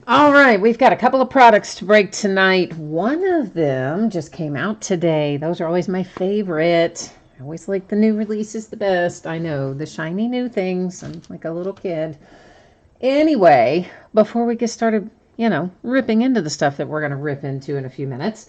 All right, we've got a couple of products to break tonight. One of them just came out today. Those are always my favorite. I always like the new releases the best. I know, the shiny new things. I'm like a little kid. Anyway, before we get started, ripping into the stuff that we're going to rip into in a few minutes,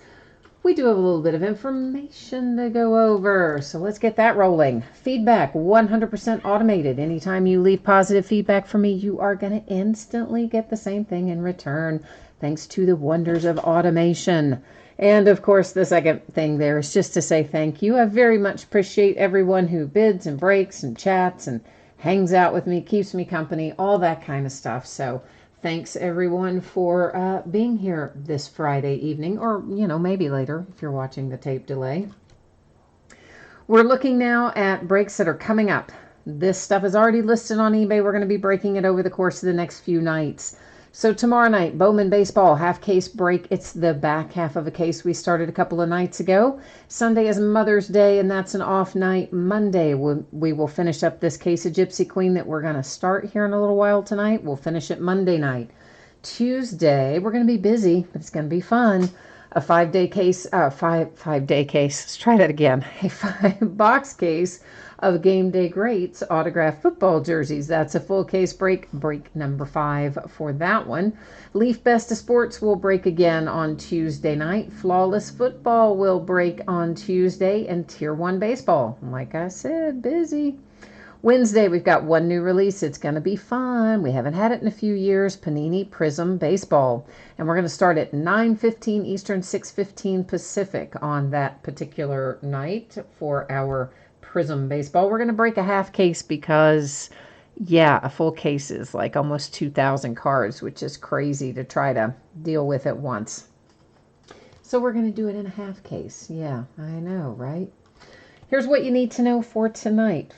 we do have a little bit of information to go over. So let's get that rolling. Feedback 100% automated. Anytime you leave positive feedback for me, you are going to instantly get the same thing in return, thanks to the wonders of automation. And of course, the second thing there is just to say thank you. I very much appreciate everyone who bids and breaks and chats and hangs out with me, keeps me company, all that kind of stuff. So thanks everyone for being here this Friday evening, or maybe later if you're watching the tape delay. We're looking now at breaks that are coming up. This stuff is already listed on eBay. We're going to be breaking it over the course of the next few nights. So tomorrow night, Bowman Baseball half case break. It's the back half of a case we started a couple of nights ago. Sunday is Mother's Day, and that's an off night. Monday, we will finish up this case of Gypsy Queen that we're going to start here in a little while tonight. We'll finish it Monday night. Tuesday, we're going to be busy, but it's going to be fun. A 5-day case, five-day case. Let's try that again. A 5-box case of Game Day Greats autographed football jerseys. That's a full case break number 5 for that one. Leaf Best of Sports will break again on Tuesday night. Flawless Football will break on Tuesday, and Tier 1 Baseball, like I said, busy. Wednesday, we've got one new release. It's going to be fun. We haven't had it in a few years. Panini Prism Baseball. And we're going to start at 9:15 Eastern, 6:15 Pacific on that particular night for our Prism Baseball. We're going to break a half case because, a full case is like almost 2,000 cards, which is crazy to try to deal with at once. So we're going to do it in a half case. Yeah, I know, right? Here's what you need to know for tonight.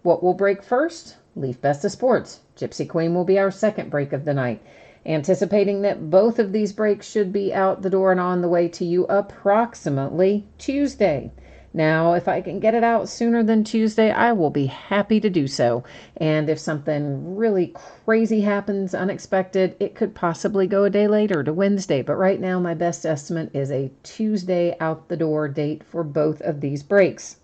What will break first? Leaf Best of Sports. Gypsy Queen will be our second break of the night. Anticipating that both of these breaks should be out the door and on the way to you approximately Tuesday. Now, if I can get it out sooner than Tuesday, I will be happy to do so. And if something really crazy happens, unexpected, it could possibly go a day later to Wednesday. But right now, my best estimate is a Tuesday out the door date for both of these breaks.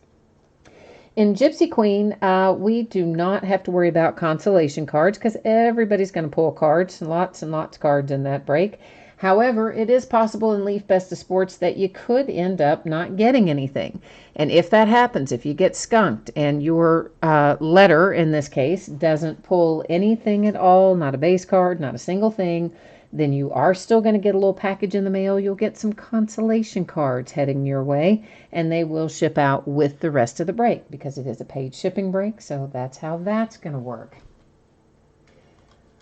In Gypsy Queen, we do not have to worry about consolation cards because everybody's going to pull cards, lots and lots of cards in that break. However, it is possible in Leaf Best of Sports that you could end up not getting anything. And if that happens, if you get skunked and your letter, in this case, doesn't pull anything at all, not a base card, not a single thing, then you are still going to get a little package in the mail. You'll get some consolation cards heading your way, and they will ship out with the rest of the break because it is a paid shipping break, so that's how that's going to work.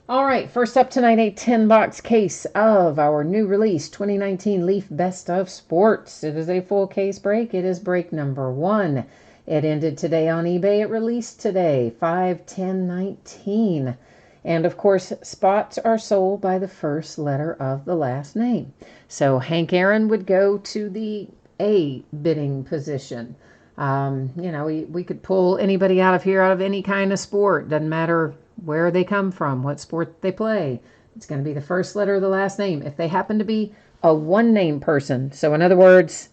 All right, first up tonight, a 10-box case of our new release, 2019 Leaf Best of Sports. It is a full case break. It is break number 1. It ended today on eBay. It released today, 5/10/19. And of course, spots are sold by the first letter of the last name. So Hank Aaron would go to the A bidding position. We could pull anybody out of here out of any kind of sport. Doesn't matter where they come from, what sport they play. It's going to be the first letter of the last name. If they happen to be a one-name person, so in other words,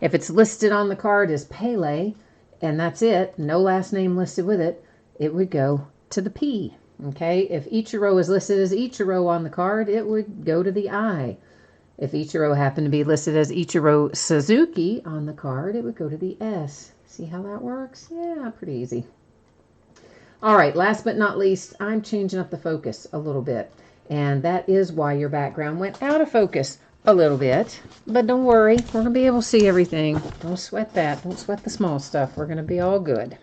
if it's listed on the card as Pele, and that's it, no last name listed with it, it would go to the P. Okay, if Ichiro is listed as Ichiro on the card, it would go to the I. If Ichiro happened to be listed as Ichiro Suzuki on the card, it would go to the S. See how that works? Yeah, pretty easy. All right, last but not least, I'm changing up the focus a little bit. And that is why your background went out of focus a little bit. But don't worry, we're going to be able to see everything. Don't sweat that. Don't sweat the small stuff. We're going to be all good.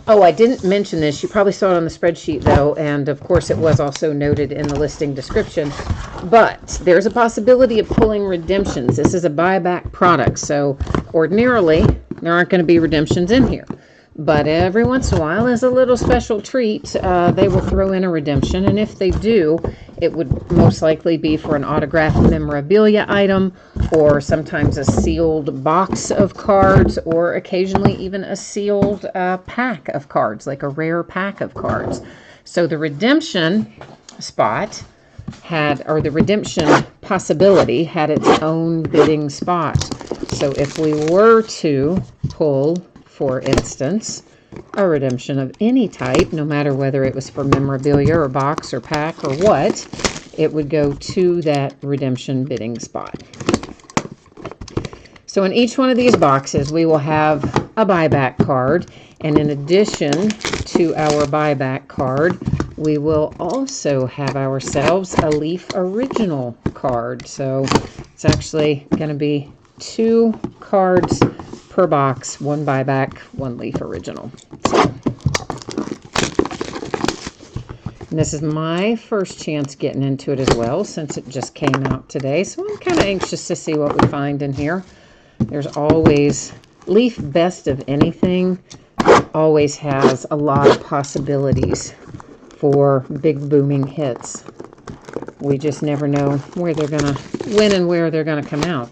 Oh, I didn't mention this. You probably saw it on the spreadsheet, though, and of course it was also noted in the listing description. But there's a possibility of pulling redemptions. This is a buyback product, so ordinarily there aren't going to be redemptions in here. But every once in a while, as a little special treat, they will throw in a redemption. And if they do, it would most likely be for an autographed memorabilia item, or sometimes a sealed box of cards, or occasionally even a sealed pack of cards, like a rare pack of cards. So the redemption spot or the redemption possibility had its own bidding spot. So if we were to pull, for instance, a redemption of any type, no matter whether it was for memorabilia or box or pack or what, it would go to that redemption bidding spot. So in each one of these boxes, we will have a buyback card. And in addition to our buyback card, we will also have ourselves a Leaf Original card. So it's actually going to be 2 cards per box, 1 buyback, 1 Leaf Original. So, and this is my first chance getting into it as well, since it just came out today. So I'm kind of anxious to see what we find in here. There's always, Leaf Best of Anything always has a lot of possibilities for big booming hits. We just never know where they're going to win and where they're going to come out.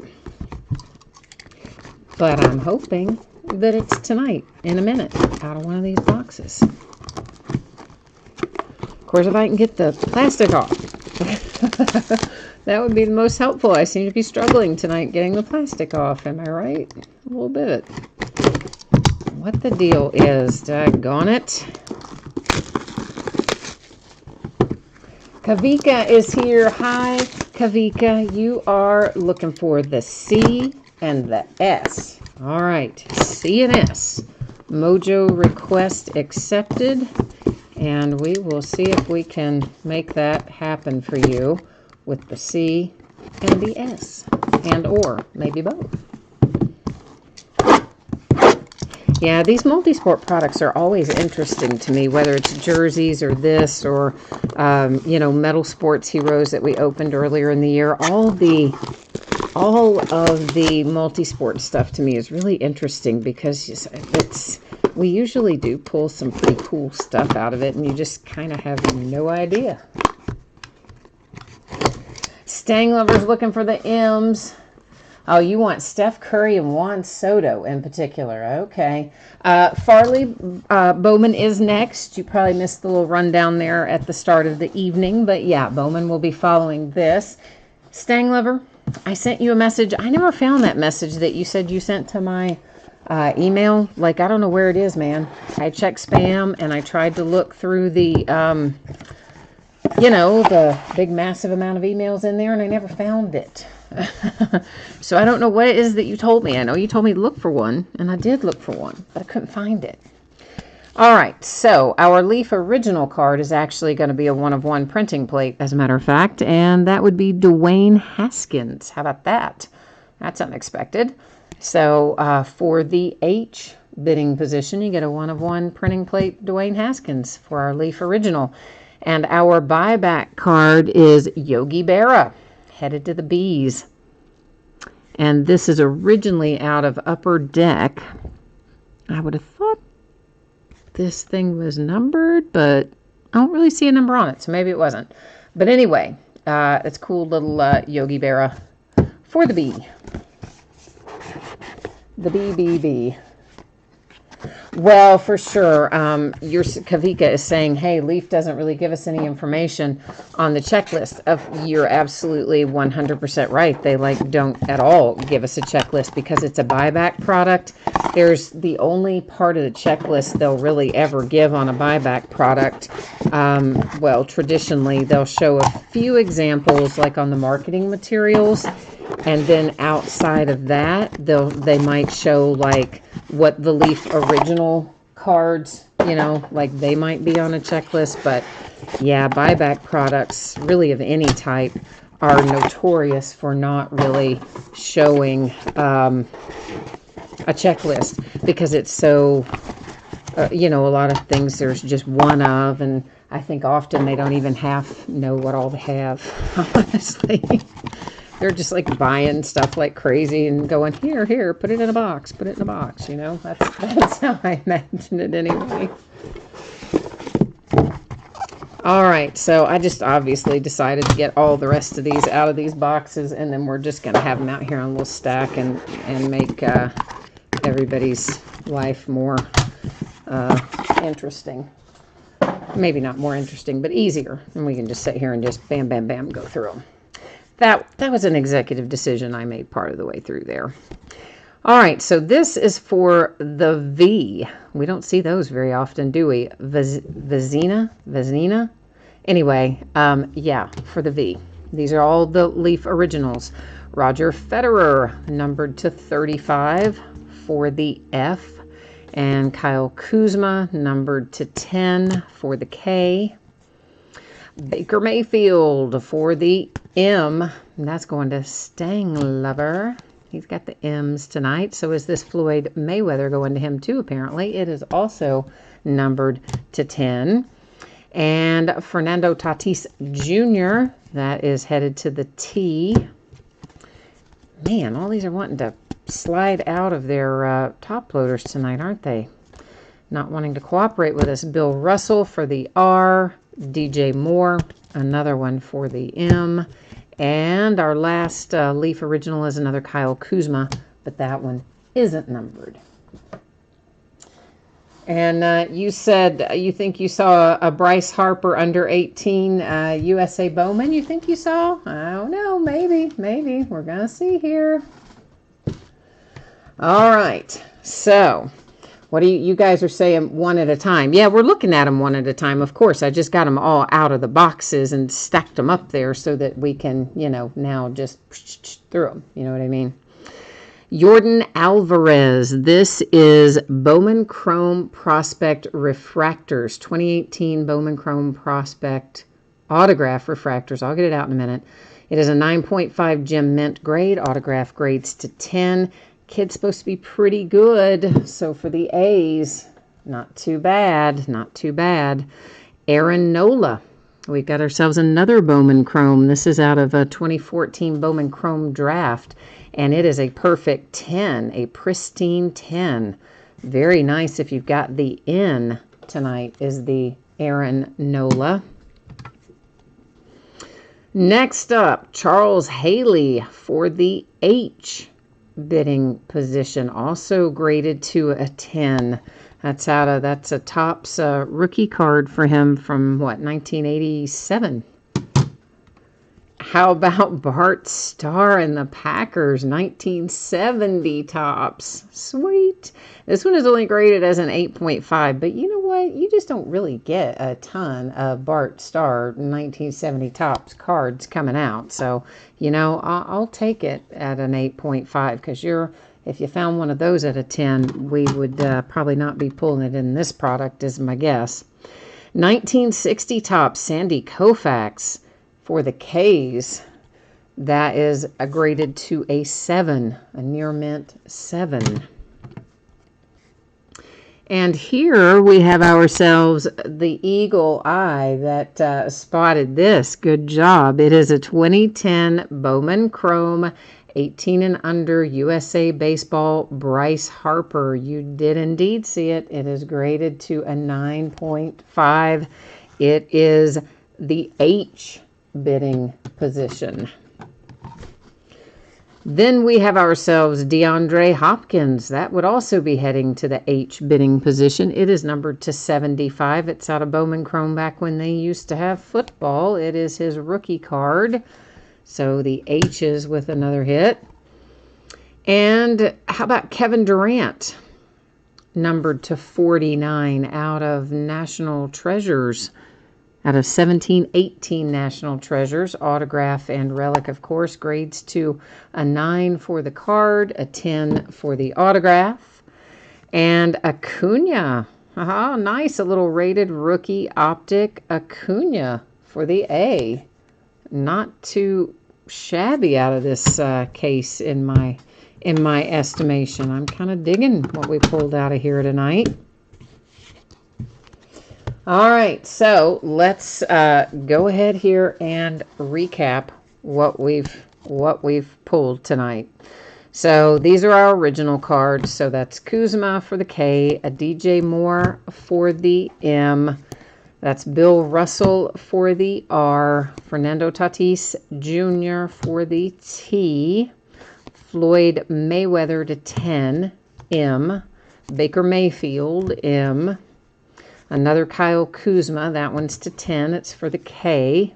But I'm hoping that it's tonight, in a minute, out of one of these boxes. Of course, if I can get the plastic off, that would be the most helpful. I seem to be struggling tonight getting the plastic off. Am I right? A little bit. What the deal is, daggone it. Kavika is here. Hi, Kavika. You are looking for the C and the S. All right, C and S. Mojo request accepted. And we will see if we can make that happen for you with the C and the S. And or maybe both. Yeah, these multi-sport products are always interesting to me, whether it's jerseys or this or, you know, Metal Sports Heroes that we opened earlier in the year. All of the multi-sport stuff to me is really interesting because we usually do pull some pretty cool stuff out of it, and you just kind of have no idea. Stang Lover's looking for the M's. Oh, you want Steph Curry and Juan Soto in particular. Okay. Farley Bowman is next. You probably missed the little rundown there at the start of the evening. But yeah, Bowman will be following this. Stang Lover, I sent you a message. I never found that message that you said you sent to my email. Like, I don't know where it is, man. I checked spam and I tried to look through the, you know, the big massive amount of emails in there, and I never found it. So I don't know what it is that you told me. I know you told me to look for one, and I did look for one, but I couldn't find it. All right, so our Leaf Original card is actually going to be a 1-of-1 printing plate, as a matter of fact, and that would be Dwayne Haskins. How about that? That's unexpected. So for the H bidding position, you get a 1-of-1 printing plate Dwayne Haskins for our Leaf Original. And our buyback card is Yogi Berra, headed to the Bees. And this is originally out of Upper Deck. I would have thought this thing was numbered, but I don't really see a number on it, so maybe it wasn't. But anyway, it's cool little Yogi Berra for the Bee. The BBB. Well, for sure. Your Kavika is saying, hey, Leaf doesn't really give us any information on the checklist. You're absolutely 100% right. They don't at all give us a checklist because it's a buyback product. There's the only part of the checklist they'll really ever give on a buyback product. Well, traditionally, they'll show a few examples like on the marketing materials. And then outside of that, they might show like what the Leaf Original cards, you know, like they might be on a checklist. But yeah, buyback products really of any type are notorious for not really showing a checklist because it's so, you know, a lot of things there's just one of, and I think often they don't even half know what all they have, honestly. They're just like buying stuff like crazy and going, here, put it in a box, you know? That's how I imagine it anyway. All right, so I just obviously decided to get all the rest of these out of these boxes, and then we're just going to have them out here on a little stack and make everybody's life more interesting. maybe not more interesting, but easier. And we can just sit here and just bam, bam, bam, go through them. That was an executive decision I made part of the way through there. All right, so this is for the V. We don't see those very often, do we? Vezina? Anyway, yeah, for the V. These are all the Leaf originals. Roger Federer, numbered to 35 for the F. And Kyle Kuzma, numbered to 10 for the K. Baker Mayfield for the M. And that's going to Stanglover. He's got the M's tonight. So is this Floyd Mayweather going to him too, apparently. It is also numbered to 10. And Fernando Tatis Jr., that is headed to the T. Man, all these are wanting to slide out of their top loaders tonight, aren't they? Not wanting to cooperate with us. Bill Russell for the R. DJ Moore, another one for the M. And our last Leaf original is another Kyle Kuzma, but that one isn't numbered. And you said you think you saw a Bryce Harper under 18 USA Bowman. You think you saw? I don't know. Maybe. We're going to see here. All right. So what do you guys are saying one at a time? Yeah, we're looking at them one at a time. Of course, I just got them all out of the boxes and stacked them up there so that we can, now just through them. You know what I mean? Jordan Alvarez. This is Bowman Chrome Prospect Refractors. 2018 Bowman Chrome Prospect Autograph Refractors. I'll get it out in a minute. It is a 9.5 gem mint grade. Autograph grades to 10. Kid's supposed to be pretty good. So for the A's, not too bad. Aaron Nola. We got ourselves another Bowman Chrome. This is out of a 2014 Bowman Chrome draft. And it is a perfect 10, a pristine 10. Very nice. If you've got the N tonight, is the Aaron Nola. Next up, Charles Haley for the H bidding position, also graded to a 10. That's a Topps rookie card for him from 1987. How about Bart Starr and the Packers, 1970 Topps? Sweet. This one is only graded as an 8.5, but you know what? You just don't really get a ton of Bart Starr 1970 Topps cards coming out. So, I'll take it at an 8.5 because if you found one of those at a 10, we would probably not be pulling it in this product, is my guess. 1960 Topps, Sandy Koufax. For the K's, that is graded to a 7, a near mint 7. And here we have ourselves the eagle eye that spotted this. Good job. It is a 2010 Bowman Chrome 18 and under USA Baseball Bryce Harper. You did indeed see it. It is graded to a 9.5. It is the H bidding position. Then we have ourselves DeAndre Hopkins. That would also be heading to the H bidding position. It is numbered to 75. It's out of Bowman Chrome back when they used to have football. It is his rookie card. So the H is with another hit. And how about Kevin Durant? Numbered to 49 out of National Treasures. Out of 17-18 National Treasures, autograph and relic, of course, grades to a 9 for the card, a 10 for the autograph. And Acuna. Nice, a little rated rookie optic Acuna for the A. Not too shabby out of this case in my estimation. I'm kind of digging what we pulled out of here tonight. All right, so let's go ahead here and recap what we've pulled tonight. So these are our original cards. So that's Kuzma for the K, a DJ Moore for the M. That's Bill Russell for the R, Fernando Tatis Jr. for the T, Floyd Mayweather to 10, M, Baker Mayfield, M, Another Kyle Kuzma. That one's to 10. It's for the K.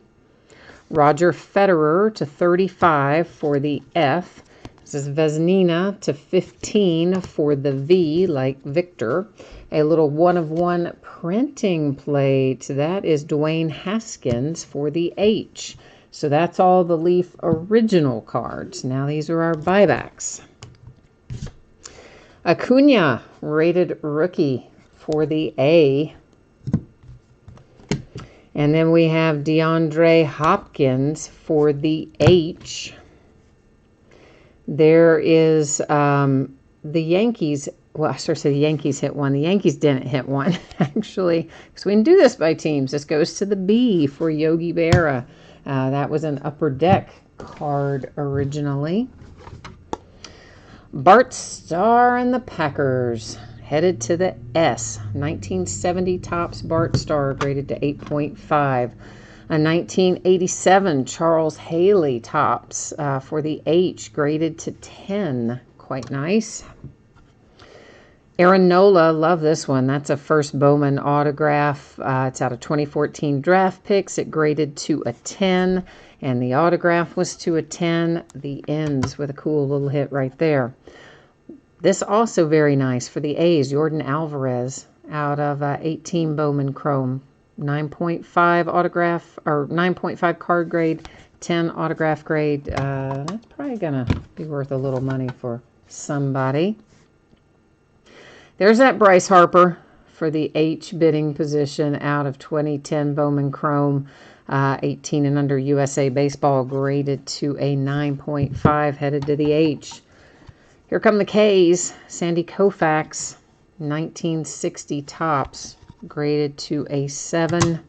Roger Federer to 35 for the F. This is Vesnina to 15 for the V, like Victor. A little 1-of-1 printing plate. That is Dwayne Haskins for the H. So that's all the Leaf original cards. Now these are our buybacks. Acuna, rated rookie for the A. And then we have DeAndre Hopkins for the H. There is the Yankees. Well, I sort of say the Yankees hit one. The Yankees didn't hit one, actually, because we didn't do this by teams. This goes to the B for Yogi Berra. That was an Upper Deck card originally. Bart Starr and the Packers headed to the S. 1970 Topps Bart Starr graded to 8.5. A 1987 Charles Haley Topps for the H graded to 10. Quite nice. Aaron Nola, love this one. That's a first Bowman autograph. It's out of 2014 draft picks. It graded to a 10, and the autograph was to a 10. The ends with a cool little hit right there. This also very nice for the A's. Jordan Alvarez out of 18 Bowman Chrome. 9.5 autograph, or 9.5 card grade, 10 autograph grade. That's probably going to be worth a little money for somebody. There's that Bryce Harper for the H bidding position out of 2010 Bowman Chrome, 18 and under USA Baseball, graded to a 9.5, headed to the H. Here come the Ks. Sandy Koufax, 1960 Topps, graded to a 7.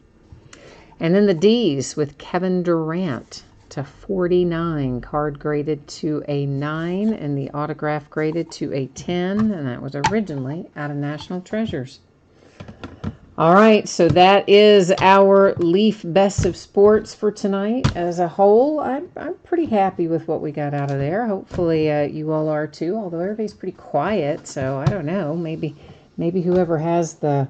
And then the Ds with Kevin Durant to 49, card graded to a 9, and the autograph graded to a 10, and that was originally out of National Treasures. All right, so that is our Leaf Best of Sports for tonight. As a whole, I'm pretty happy with what we got out of there. Hopefully you all are too, although everybody's pretty quiet, so I don't know. Maybe whoever has the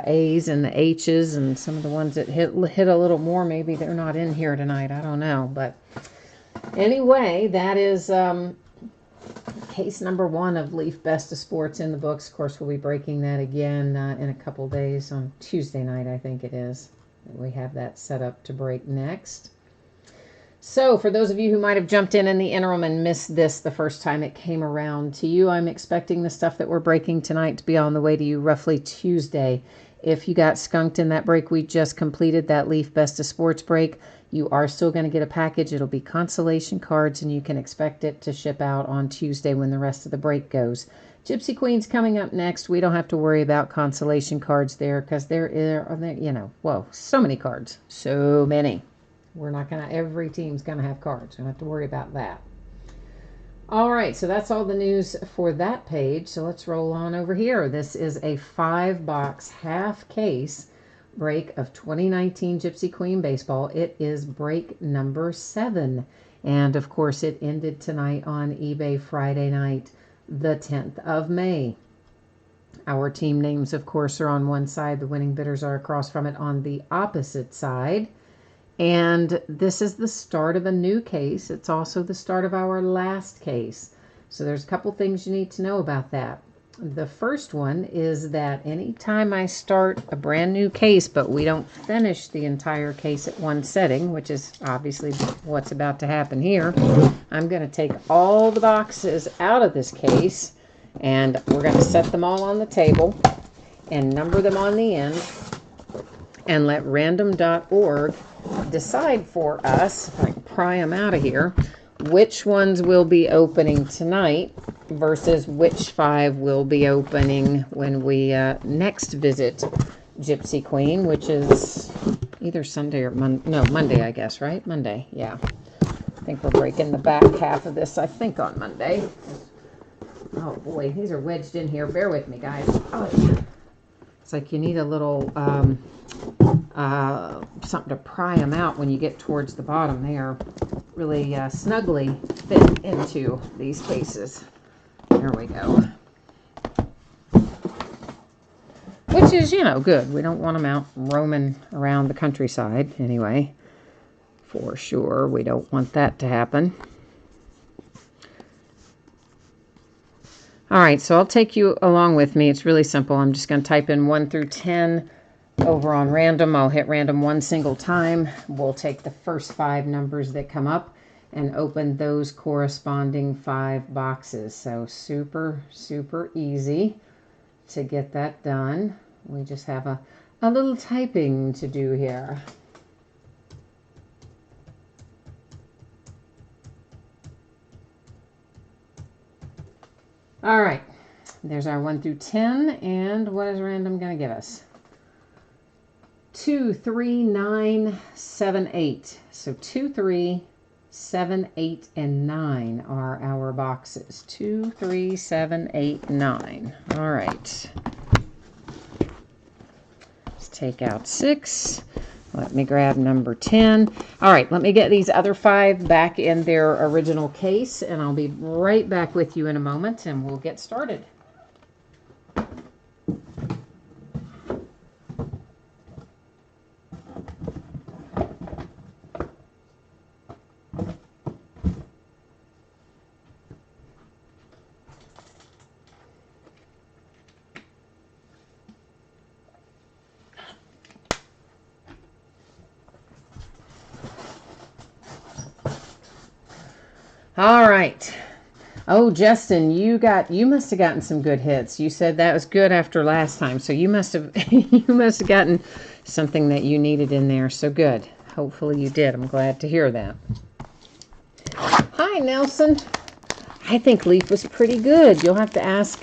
A's and the H's and some of the ones that hit a little more, maybe they're not in here tonight. I don't know. But anyway, that is case number 1 of Leaf Best of Sports in the books. Of course, we'll be breaking that again in a couple days on Tuesday night, I think it is. We have that set up to break next. So for those of you who might have jumped in the interim and missed this the first time it came around to you, I'm expecting the stuff that we're breaking tonight to be on the way to you roughly Tuesday. If you got skunked in that break we just completed, that Leaf Best of Sports break, you are still going to get a package. It'll be consolation cards, and you can expect it to ship out on Tuesday when the rest of the break goes. Gypsy Queen's coming up next. We don't have to worry about consolation cards there because there are, whoa, so many cards. So many. We're not going to, every team's going to have cards. We don't have to worry about that. All right, so that's all the news for that page. So let's roll on over here. This is a 5-box half case break of 2019 Gypsy Queen Baseball. It is break number 7. And of course, it ended tonight on eBay Friday night, the 10th of May. Our team names, of course, are on one side. The winning bidders are across from it on the opposite side. And this is the start of a new case. It's also the start of our last case. So there's a couple things you need to know about that. The first one is that anytime I start a brand new case, but we don't finish the entire case at one setting, which is obviously what's about to happen here, I'm going to take all the boxes out of this case, and we're going to set them all on the table and number them on the end, and let random.org decide for us, if I can pry them out of here, which ones will be opening tonight versus which 5 will be opening when we next visit Gypsy Queen, which is either Sunday or Monday, I guess, right? Monday, yeah. I think we're breaking the back half of this, I think, on Monday. Oh, boy, these are wedged in here. Bear with me, guys. Oh, it's like you need a little something to pry them out when you get towards the bottom. They are really snugly fit into these cases. There we go. Which which is, you know, good. We don't want them out roaming around the countryside anyway. For sure, we don't want that to happen. All right, so I'll take you along with me. It's really simple. I'm just going to type in 1 through 10 over on random. I'll hit random one single time. We'll take the first 5 numbers that come up and open those corresponding 5 boxes. So super, super easy to get that done. We just have a little typing to do here. All right, there's our 1 through 10, and what is random going to give us? 2, 3, 9, 7, 8. So 2, 3, 7, 8, and 9 are our boxes. 2, 3, 7, 8, 9. All right. Let's take out 6. Let me grab number 10. All right, let me get these other 5 back in their original case, and I'll be right back with you in a moment, and we'll get started. All right. Oh, Justin, you must have gotten some good hits. You said that was good after last time, so you must have gotten something that you needed in there. So good. Hopefully you did. I'm glad to hear that. Hi, Nelson. I think Leaf was pretty good. You'll have to ask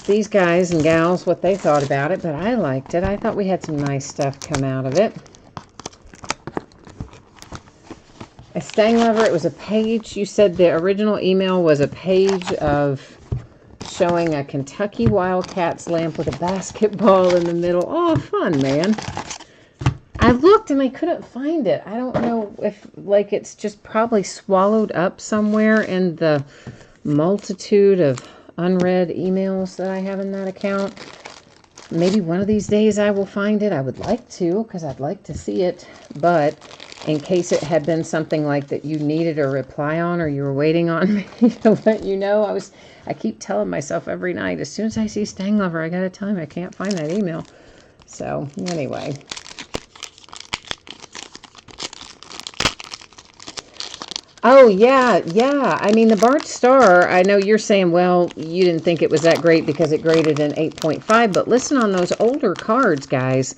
these guys and gals what they thought about it, but I liked it. I thought we had some nice stuff come out of it. A stang lever, it was a page. You said the original email was a page of showing a Kentucky Wildcats lamp with a basketball in the middle. Oh, fun, man. I looked and I couldn't find it. I don't know if, like, it's just probably swallowed up somewhere in the multitude of unread emails that I have in that account. Maybe one of these days I will find it. I would like to, because I'd like to see it, but in case it had been something like that you needed a reply on or you were waiting on me to let you know. I keep telling myself every night, as soon as I see stang lever, I gotta tell him I can't find that email. So anyway. Oh, yeah. I mean, the Bart Star, I know you're saying, well, you didn't think it was that great because it graded an 8.5, but listen, on those older cards, guys,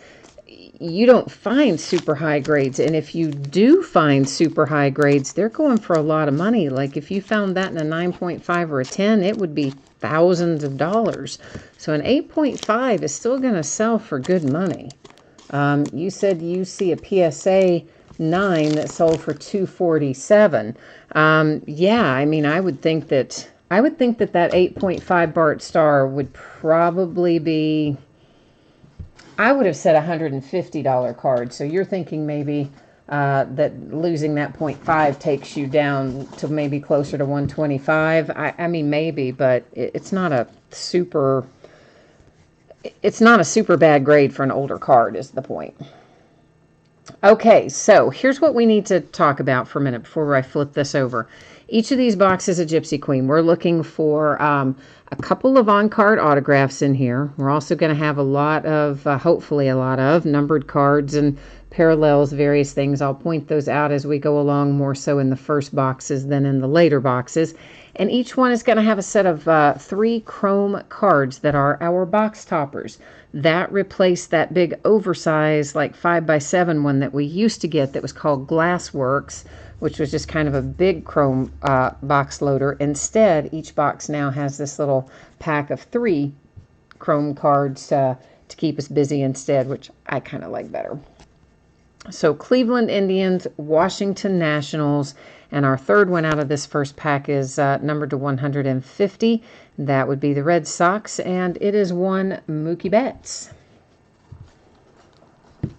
you don't find super high grades. And if you do find super high grades, they're going for a lot of money. Like if you found that in a 9.5 or a 10, it would be thousands of dollars. So an 8.5 is still going to sell for good money. You said you see a PSA 9 that sold for $247. Yeah, I mean, I would think that that 8.5 Bart Star would probably be, I would have said $150 card. So you're thinking maybe that losing that 0.5 takes you down to maybe closer to 125. I mean, maybe, but it's not a super bad grade for an older card is the point. Okay, so here's what we need to talk about for a minute before I flip this over. Each of these boxes is a Gypsy Queen. We're looking for a couple of on-card autographs in here. We're also going to have a lot of, hopefully a lot of, numbered cards and parallels, various things. I'll point those out as we go along, more so in the first boxes than in the later boxes. And each one is going to have a set of 3 chrome cards that are our box toppers. That replaced that big oversized, like 5x7 one that we used to get that was called Glassworks, which was just kind of a big chrome box loader. Instead, each box now has this little pack of 3 chrome cards to keep us busy instead, which I kind of like better. So Cleveland Indians, Washington Nationals, and our third one out of this first pack is numbered to 150. That would be the Red Sox, and it is one Mookie Betts.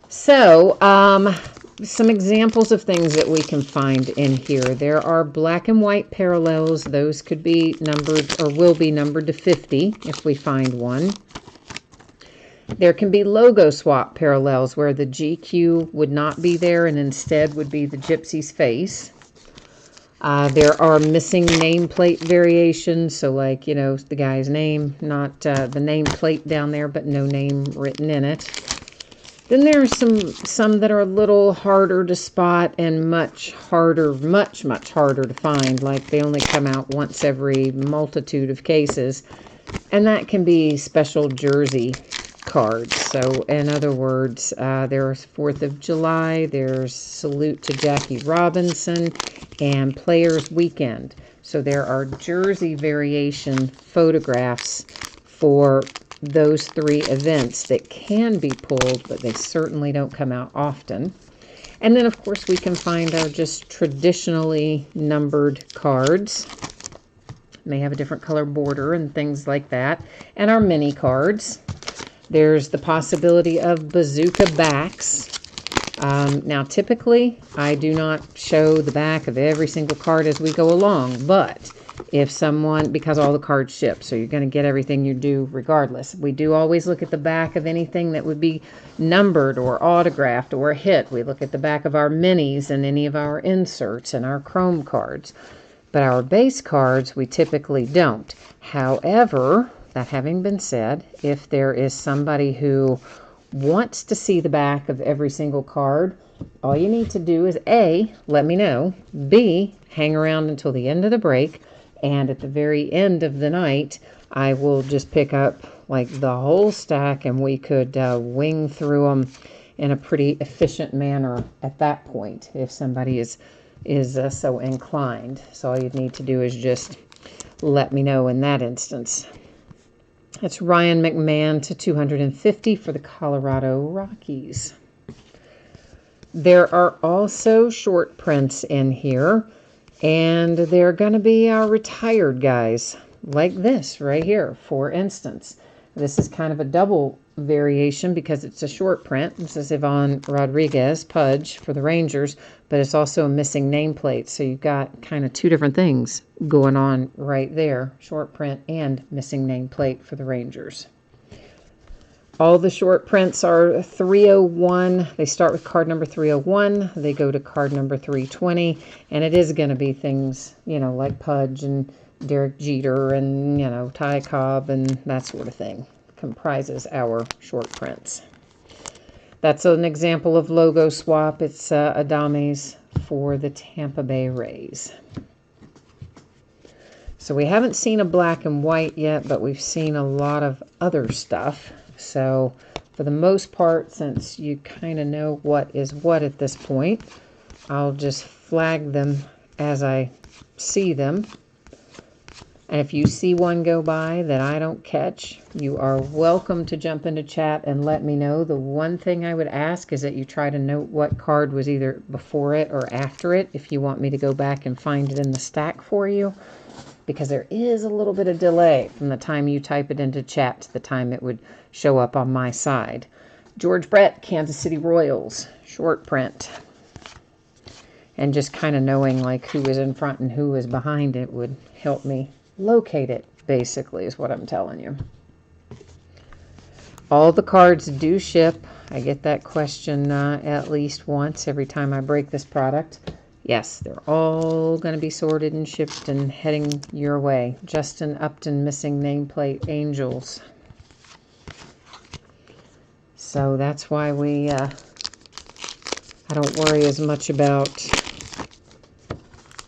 So, some examples of things that we can find in here. There are black and white parallels. Those could be numbered, or will be numbered to 50 if we find one. There can be logo swap parallels where the GQ would not be there and instead would be the Gypsy's face. There are missing nameplate variations, so like, you know, the guy's name, not the nameplate down there, but no name written in it. Then there are some that are a little harder to spot and much harder to find, like they only come out once every multitude of cases, and that can be special jersey cards. So in other words, there's 4th of July, there's Salute to Jackie Robinson, and Players Weekend. So there are jersey variation photographs for those 3 events that can be pulled, but they certainly don't come out often. And then of course we can find our just traditionally numbered cards. May have a different color border and things like that. And our mini cards. There's the possibility of bazooka backs. Now, typically, I do not show the back of every single card as we go along, but if someone, because all the cards ship, so you're going to get everything you do regardless. We do always look at the back of anything that would be numbered or autographed or a hit. We look at the back of our minis and any of our inserts and our chrome cards. But our base cards, we typically don't. However, that having been said, if there is somebody who wants to see the back of every single card, all you need to do is A, let me know, B, hang around until the end of the break, and at the very end of the night, I will just pick up like the whole stack and we could wing through them in a pretty efficient manner at that point if somebody is so inclined. So all you'd need to do is just let me know in that instance. That's Ryan McMahon to 250 for the Colorado Rockies. There are also short prints in here, and they're going to be our retired guys, like this right here, for instance. This is kind of a double variation because it's a short print. This is Ivan Rodriguez, Pudge, for the Rangers, but it's also a missing nameplate. So you've got kind of 2 different things going on right there, short print and missing nameplate for the Rangers. All the short prints are 301. They start with card number 301. They go to card number 320. And it is going to be things, you know, like Pudge and Derek Jeter and, you know, Ty Cobb and that sort of thing comprises our short prints. That's an example of logo swap. It's Adames for the Tampa Bay Rays. So we haven't seen a black and white yet, but we've seen a lot of other stuff. So for the most part, since you kind of know what is what at this point, I'll just flag them as I see them. And if you see one go by that I don't catch, you are welcome to jump into chat and let me know. The one thing I would ask is that you try to note what card was either before it or after it, if you want me to go back and find it in the stack for you, because there is a little bit of delay from the time you type it into chat to the time it would show up on my side. George Brett, Kansas City Royals, short print. And just kind of knowing like who was in front and who was behind it would help me locate it, basically, is what I'm telling you. All the cards do ship. I get that question at least once every time I break this product. Yes, they're all going to be sorted and shipped and heading your way. Justin Upton, missing nameplate, Angels. So that's why I don't worry as much about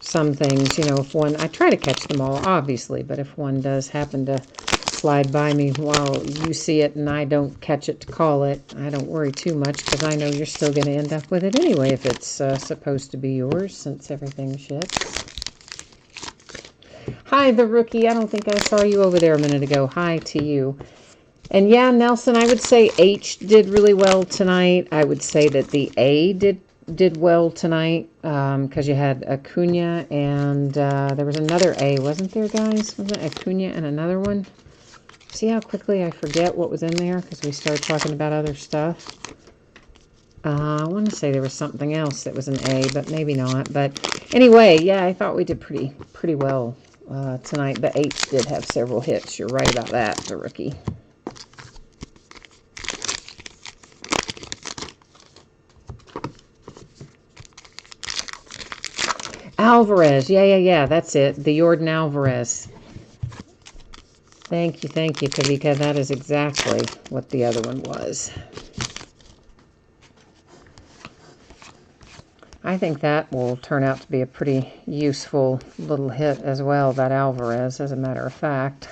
some things, you know, if one, I try to catch them all, obviously, but if one does happen to slide by me while you see it and I don't catch it to call it, I don't worry too much because I know you're still going to end up with it anyway if it's supposed to be yours since everything ships. Hi, the rookie. I don't think I saw you over there a minute ago. Hi to you. And yeah, Nelson, I would say H did really well tonight. I would say that the A did well tonight because you had Acuna and there was another A, wasn't there, guys? Wasn't it Acuna and another one? See how quickly I forget what was in there because we started talking about other stuff. I want to say there was something else that was an A, but maybe not. But anyway, yeah, I thought we did pretty well tonight. But H did have several hits. You're right about that, the rookie. Alvarez. Yeah. That's it. The Jordan Alvarez. Thank you, Kavika. That is exactly what the other one was. I think that will turn out to be a pretty useful little hit as well, that Alvarez, as a matter of fact.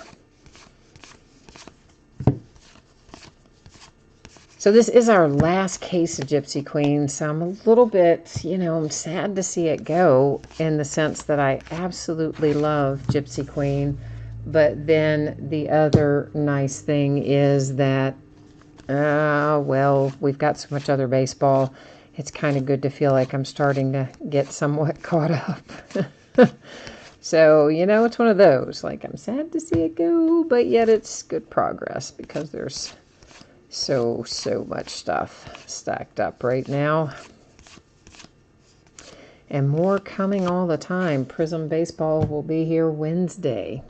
So this is our last case of Gypsy Queen, so I'm a little bit, I'm sad to see it go, in the sense that I absolutely love Gypsy Queen. But then the other nice thing is that, well, we've got so much other baseball. It's kind of good to feel like I'm starting to get somewhat caught up. So, it's one of those. Like, I'm sad to see it go, but yet it's good progress because there's so much stuff stacked up right now. And more coming all the time. Prism Baseball will be here Wednesday.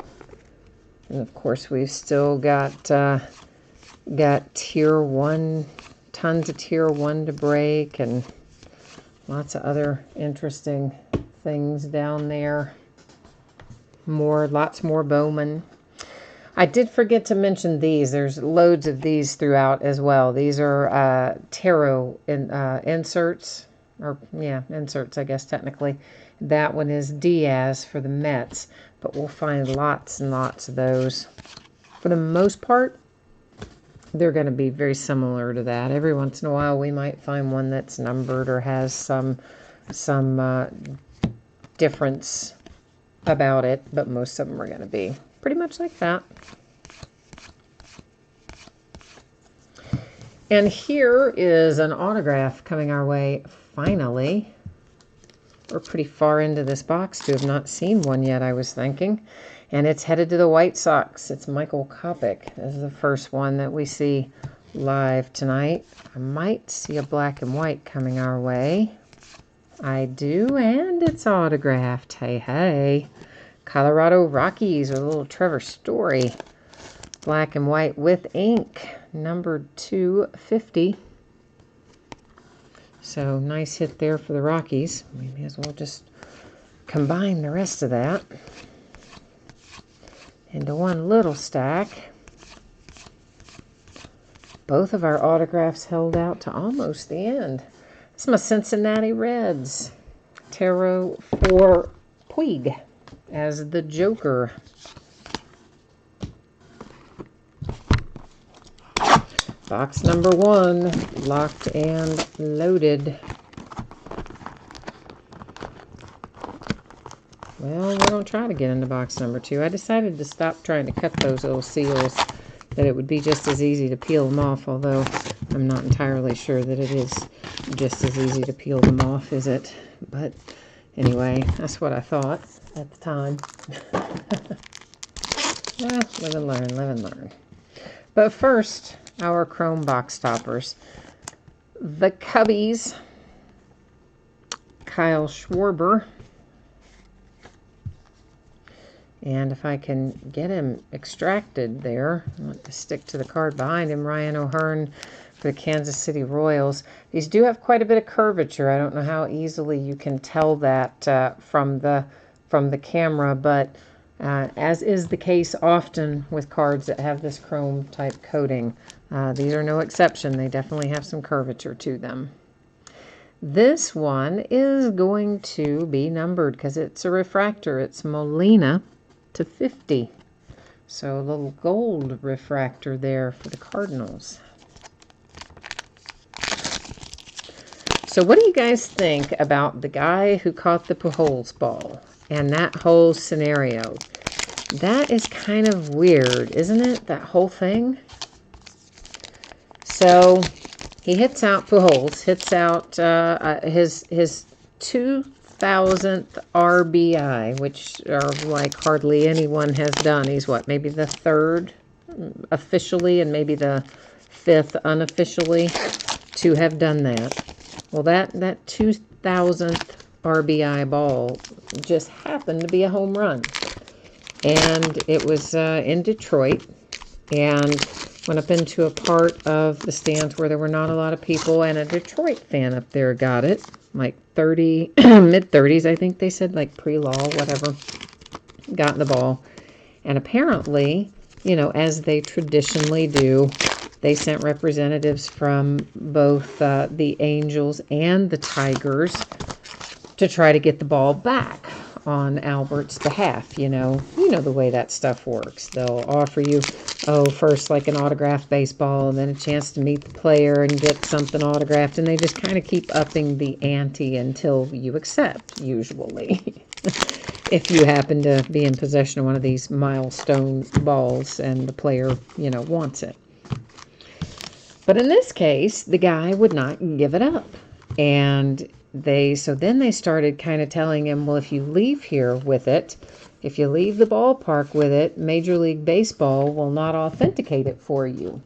And of course, we've still got Tier 1, tons of Tier 1 to break, and lots of other interesting things down there. Lots more Bowman. I did forget to mention these. There's loads of these throughout as well. These are tarot inserts, inserts, I guess, technically. That one is Diaz for the Mets, but we'll find lots and lots of those. For the most part, they're going to be very similar to that. Every once in a while, we might find one that's numbered or has some difference about it, but most of them are going to be pretty much like that. And here is an autograph coming our way, finally. We're pretty far into this box to have not seen one yet, I was thinking. And it's headed to the White Sox. It's Michael Kopech. This is the first one that we see live tonight. I might see a black and white coming our way. I do, and it's autographed. Hey. Colorado Rockies, with a little Trevor Story. Black and white with ink, numbered 250. So, nice hit there for the Rockies. We may as well just combine the rest of that into one little stack. Both of our autographs held out to almost the end. This is my Cincinnati Reds. Tarot for Puig as the Joker. Box number 1, locked and loaded. Well, we're going to try to get into box number 2. I decided to stop trying to cut those little seals, that it would be just as easy to peel them off, although I'm not entirely sure that it is just as easy to peel them off, is it? But anyway, that's what I thought at the time. Well, live and learn. But first, our chrome box toppers. The Cubbies, Kyle Schwarber. And if I can get him extracted there, I want to stick to the card behind him, Ryan O'Hearn for the Kansas City Royals. These do have quite a bit of curvature. I don't know how easily you can tell that from the camera, but as is the case often with cards that have this chrome type coating, these are no exception. They definitely have some curvature to them. This one is going to be numbered because it's a refractor. It's Molina to 50. So a little gold refractor there for the Cardinals. So what do you guys think about the guy who caught the Pujols ball and that whole scenario? That is kind of weird, isn't it? That whole thing. So he hits out, Pujols hits out his 2,000th RBI, which are like hardly anyone has done. He's what, maybe the 3rd officially and maybe the 5th unofficially to have done that. Well, that 2,000th RBI ball just happened to be a home run. And it was in Detroit. And Went up into a part of the stands where there were not a lot of people, and a Detroit fan up there got it. Like 30, mid-30s, I think they said, like pre-law, whatever. Got the ball. And apparently, you know, as they traditionally do, they sent representatives from both the Angels and the Tigers to try to get the ball back on Albert's behalf. You know the way that stuff works. They'll offer you, first like an autographed baseball, and then a chance to meet the player and get something autographed, and they just kind of keep upping the ante until you accept, usually. If you happen to be in possession of one of these milestone balls and the player, wants it. But in this case, the guy would not give it up. And then they started kind of telling him, well, if you leave here with it, if you leave the ballpark with it, Major League Baseball will not authenticate it for you.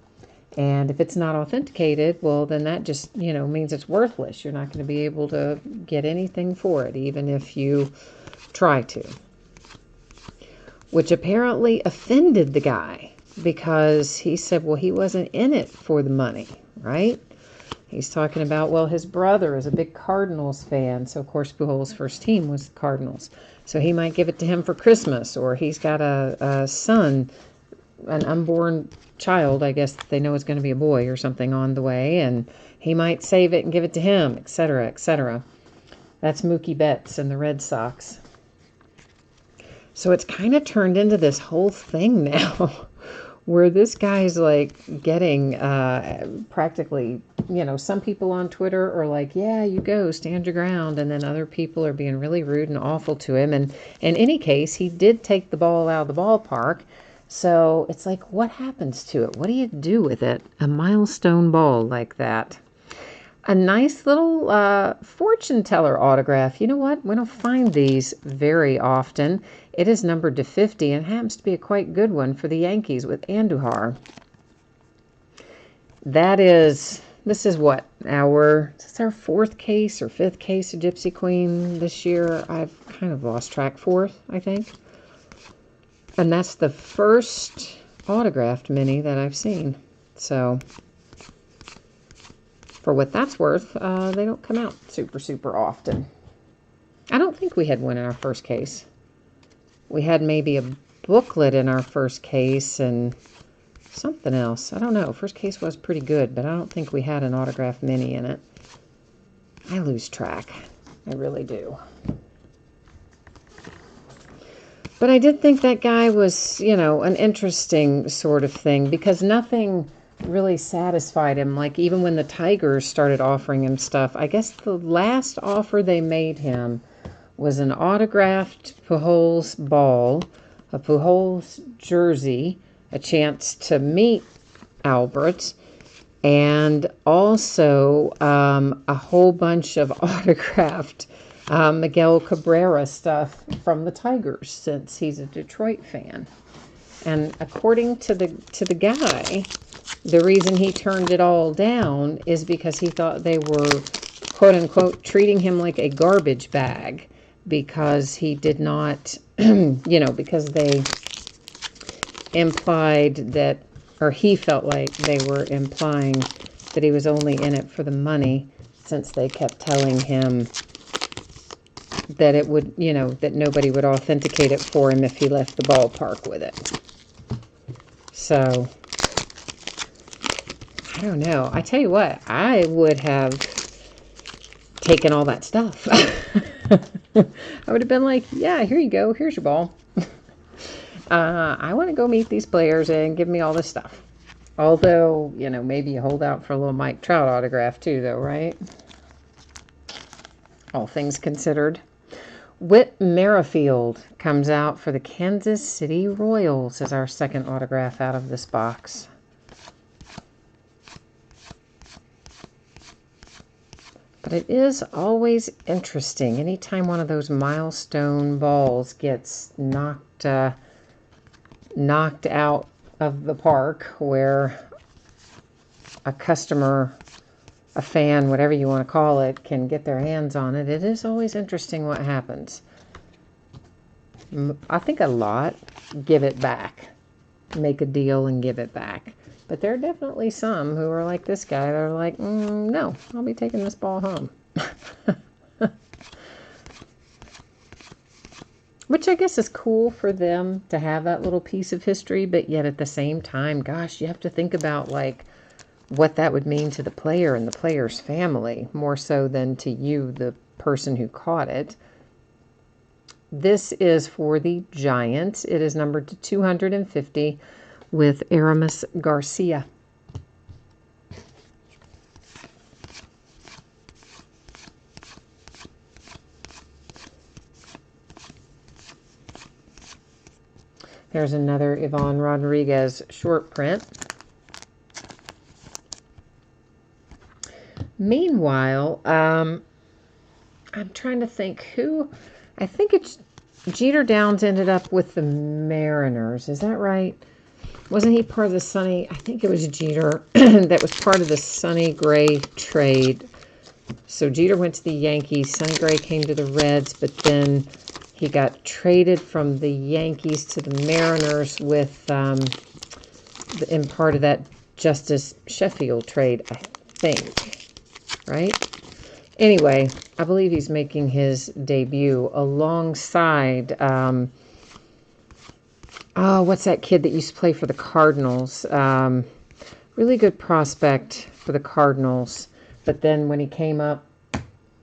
And if it's not authenticated, well, then that just, means it's worthless. You're not going to be able to get anything for it, even if you try to. Which apparently offended the guy, because he said, well, he wasn't in it for the money, right? He's talking about, well, his brother is a big Cardinals fan. So, of course, Pujols' first team was the Cardinals. So he might give it to him for Christmas. Or he's got a son, an unborn child, I guess they know is going to be a boy or something on the way. And he might save it and give it to him, etc., etc. That's Mookie Betts and the Red Sox. So it's kind of turned into this whole thing now where this guy's like getting practically, some people on Twitter are like, yeah, you go, stand your ground. And then other people are being really rude and awful to him. And in any case, he did take the ball out of the ballpark. So it's like, what happens to it? What do you do with it? A milestone ball like that. A nice little fortune teller autograph. You know what? We don't find these very often. It is numbered to 50 and happens to be a quite good one for the Yankees with Andujar. This is what? Is this our fourth case or fifth case of Gypsy Queen this year? I've kind of lost track. Fourth, I think. And that's the first autographed mini that I've seen. So, for what that's worth, they don't come out super, super often. I don't think we had one in our first case. We had maybe a booklet in our first case and something else. I don't know. First case was pretty good, but I don't think we had an autographed mini in it. I lose track. I really do. But I did think that guy was, an interesting sort of thing, because nothing really satisfied him. Like, even when the Tigers started offering him stuff, I guess the last offer they made him was an autographed Pujols ball, a Pujols jersey, a chance to meet Albert, and also a whole bunch of autographed Miguel Cabrera stuff from the Tigers, since he's a Detroit fan. And according to the guy, the reason he turned it all down is because he thought they were, quote unquote, treating him like a garbage bag, because he did not, because they implied that, or he felt like they were implying that he was only in it for the money, since they kept telling him that it would, that nobody would authenticate it for him if he left the ballpark with it. So, I don't know. I tell you what, I would have taken all that stuff. I would have been like, yeah, here you go. Here's your ball. I want to go meet these players and give me all this stuff. Although, maybe you hold out for a little Mike Trout autograph too, though, right? All things considered. Whit Merrifield comes out for the Kansas City Royals as our second autograph out of this box. But it is always interesting. Anytime one of those milestone balls gets knocked out of the park, where a customer, a fan, whatever you want to call it, can get their hands on it, it is always interesting what happens. I think a lot give it back. Make a deal and give it back. But there are definitely some who are like this guy. They're like, no, I'll be taking this ball home. Which I guess is cool for them to have that little piece of history, but yet at the same time, gosh, you have to think about like what that would mean to the player and the player's family, more so than to you, the person who caught it. This is for the Giants. It is numbered to 250 with Aramis Garcia. There's another Ivan Rodriguez short print. Meanwhile, I'm trying to think who. I think it's Jeter Downs ended up with the Mariners. Is that right? Wasn't he part of the Sonny? I think it was Jeter that was part of the Sonny Gray trade. So Jeter went to the Yankees. Sonny Gray came to the Reds, but then he got traded from the Yankees to the Mariners with, in part of that Justice Sheffield trade, I think. Right? Anyway, I believe he's making his debut alongside, what's that kid that used to play for the Cardinals? Really good prospect for the Cardinals. But then when he came up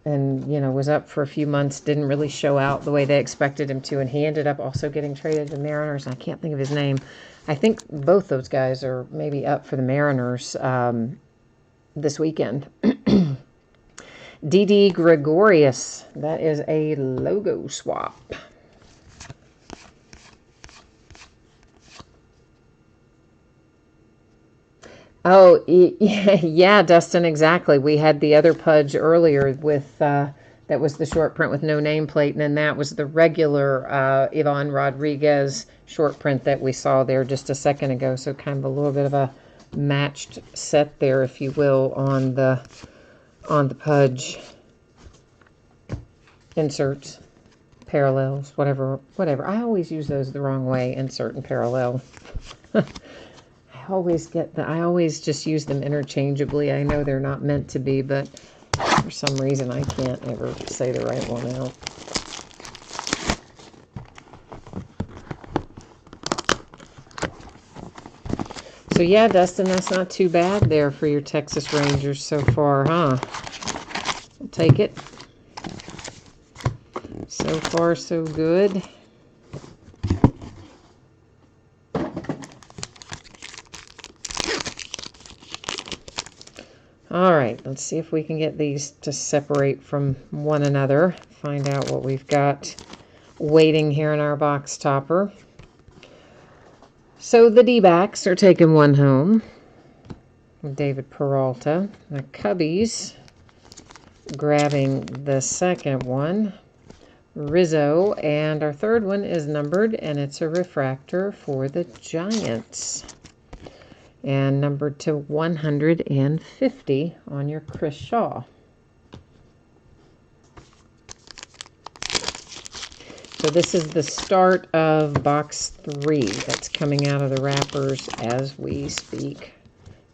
and, was up for a few months, didn't really show out the way they expected him to. And he ended up also getting traded to the Mariners. I can't think of his name. I think both those guys are maybe up for the Mariners this weekend. Didi Gregorius. That is a logo swap. Oh, yeah, Dustin, exactly. We had the other Pudge earlier with, that was the short print with no nameplate, and then that was the regular Ivan Rodriguez short print that we saw there just a second ago. So kind of a little bit of a matched set there, if you will, on the Pudge inserts, parallels, whatever. I always use those the wrong way, insert and parallel. I always just use them interchangeably. I know they're not meant to be, but for some reason I can't ever say the right one out. So yeah, Dustin, that's not too bad there for your Texas Rangers so far, huh? I'll take it. So far, so good. All right, let's see if we can get these to separate from one another. Find out what we've got waiting here in our box topper. So the D-backs are taking one home. David Peralta. The Cubbies grabbing the second one. Rizzo. And our third one is numbered, and it's a refractor for the Giants. And numbered to 150 on your Chris Shaw. So this is the start of box 3 that's coming out of the wrappers as we speak.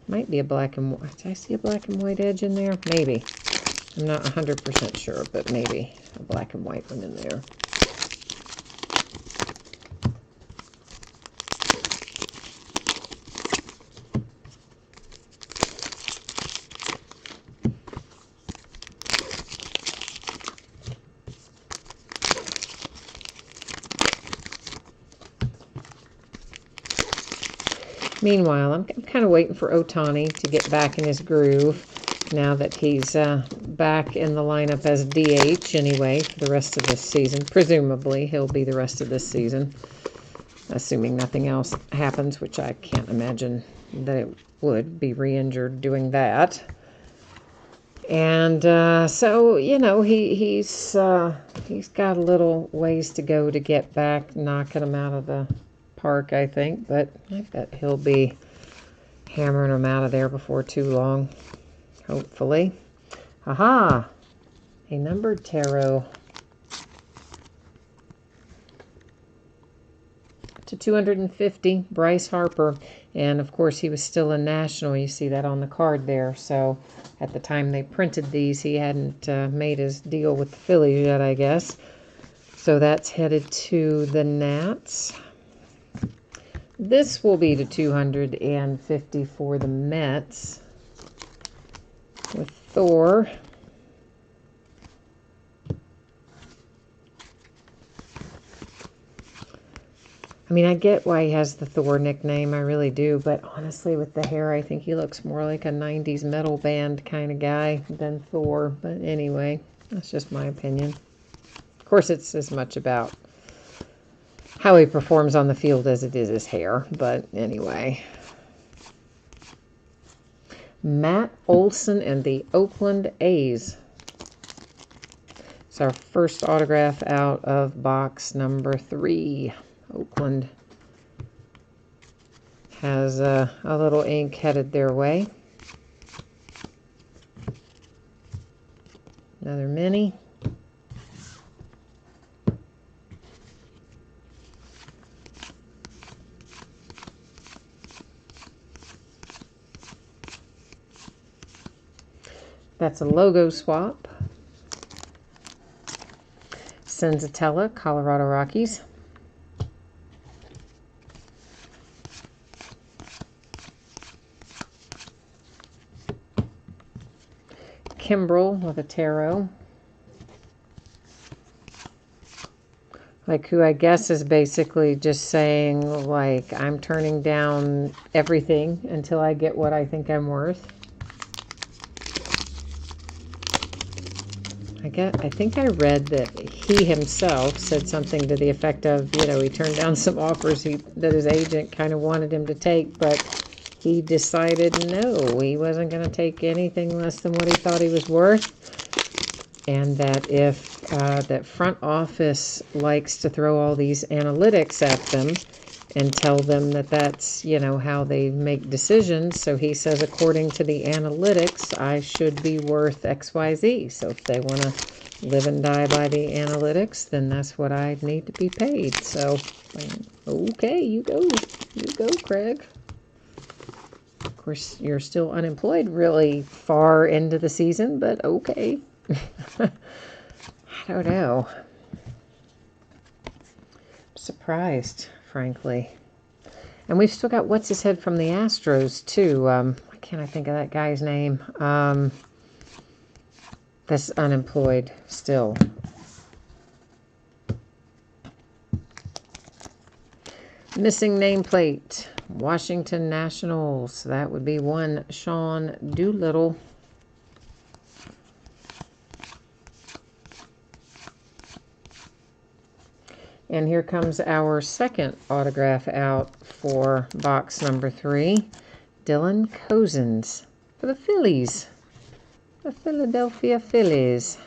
Might be a black and white. Did I see a black and white edge in there? Maybe. I'm not 100% sure, but maybe a black and white one in there. Meanwhile, I'm kind of waiting for Ohtani to get back in his groove now that he's back in the lineup as DH anyway for the rest of this season. Presumably, he'll be the rest of this season, assuming nothing else happens, which I can't imagine that it would be re-injured doing that. And so, he's got a little ways to go to get back, knocking him out of the park, I think, but I bet he'll be hammering them out of there before too long, hopefully. Aha! A numbered tarot to 250, Bryce Harper. And of course, he was still a national. You see that on the card there. So at the time they printed these, he hadn't made his deal with the Phillies yet, I guess. So that's headed to the Nats. This will be to 250 for the Mets with Thor. I mean, I get why he has the Thor nickname, I really do, but honestly, with the hair, I think he looks more like a 90s metal band kind of guy than Thor. But anyway, that's just my opinion. Of course, it's as much about how he performs on the field as it is his hair, but anyway. Matt Olson and the Oakland A's. It's our first autograph out of box number 3. Oakland has a little ink headed their way. Another mini. That's a logo swap. Senzatella, Colorado Rockies. Kimbrel with a tarot. Like, who I guess is basically just saying, like, I'm turning down everything until I get what I think I'm worth. I think I read that he himself said something to the effect of, you know, he turned down some offers that his agent kind of wanted him to take, but he decided no, he wasn't going to take anything less than what he thought he was worth. And that if that front office likes to throw all these analytics at them and tell them that that's, you know, how they make decisions. So he says, according to the analytics, I should be worth XYZ. So if they want to live and die by the analytics, then that's what I need to be paid. So, okay, you go, Craig. Of course, you're still unemployed really far into the season, but okay. I don't know. Surprised, frankly. And we've still got what's his head from the Astros too. Why can't I think of that guy's name? That's unemployed still. Missing nameplate. Washington Nationals. That would be one Sean Doolittle. And here comes our second autograph out for box number 3. Dylan Cozens for the Phillies. The Philadelphia Phillies.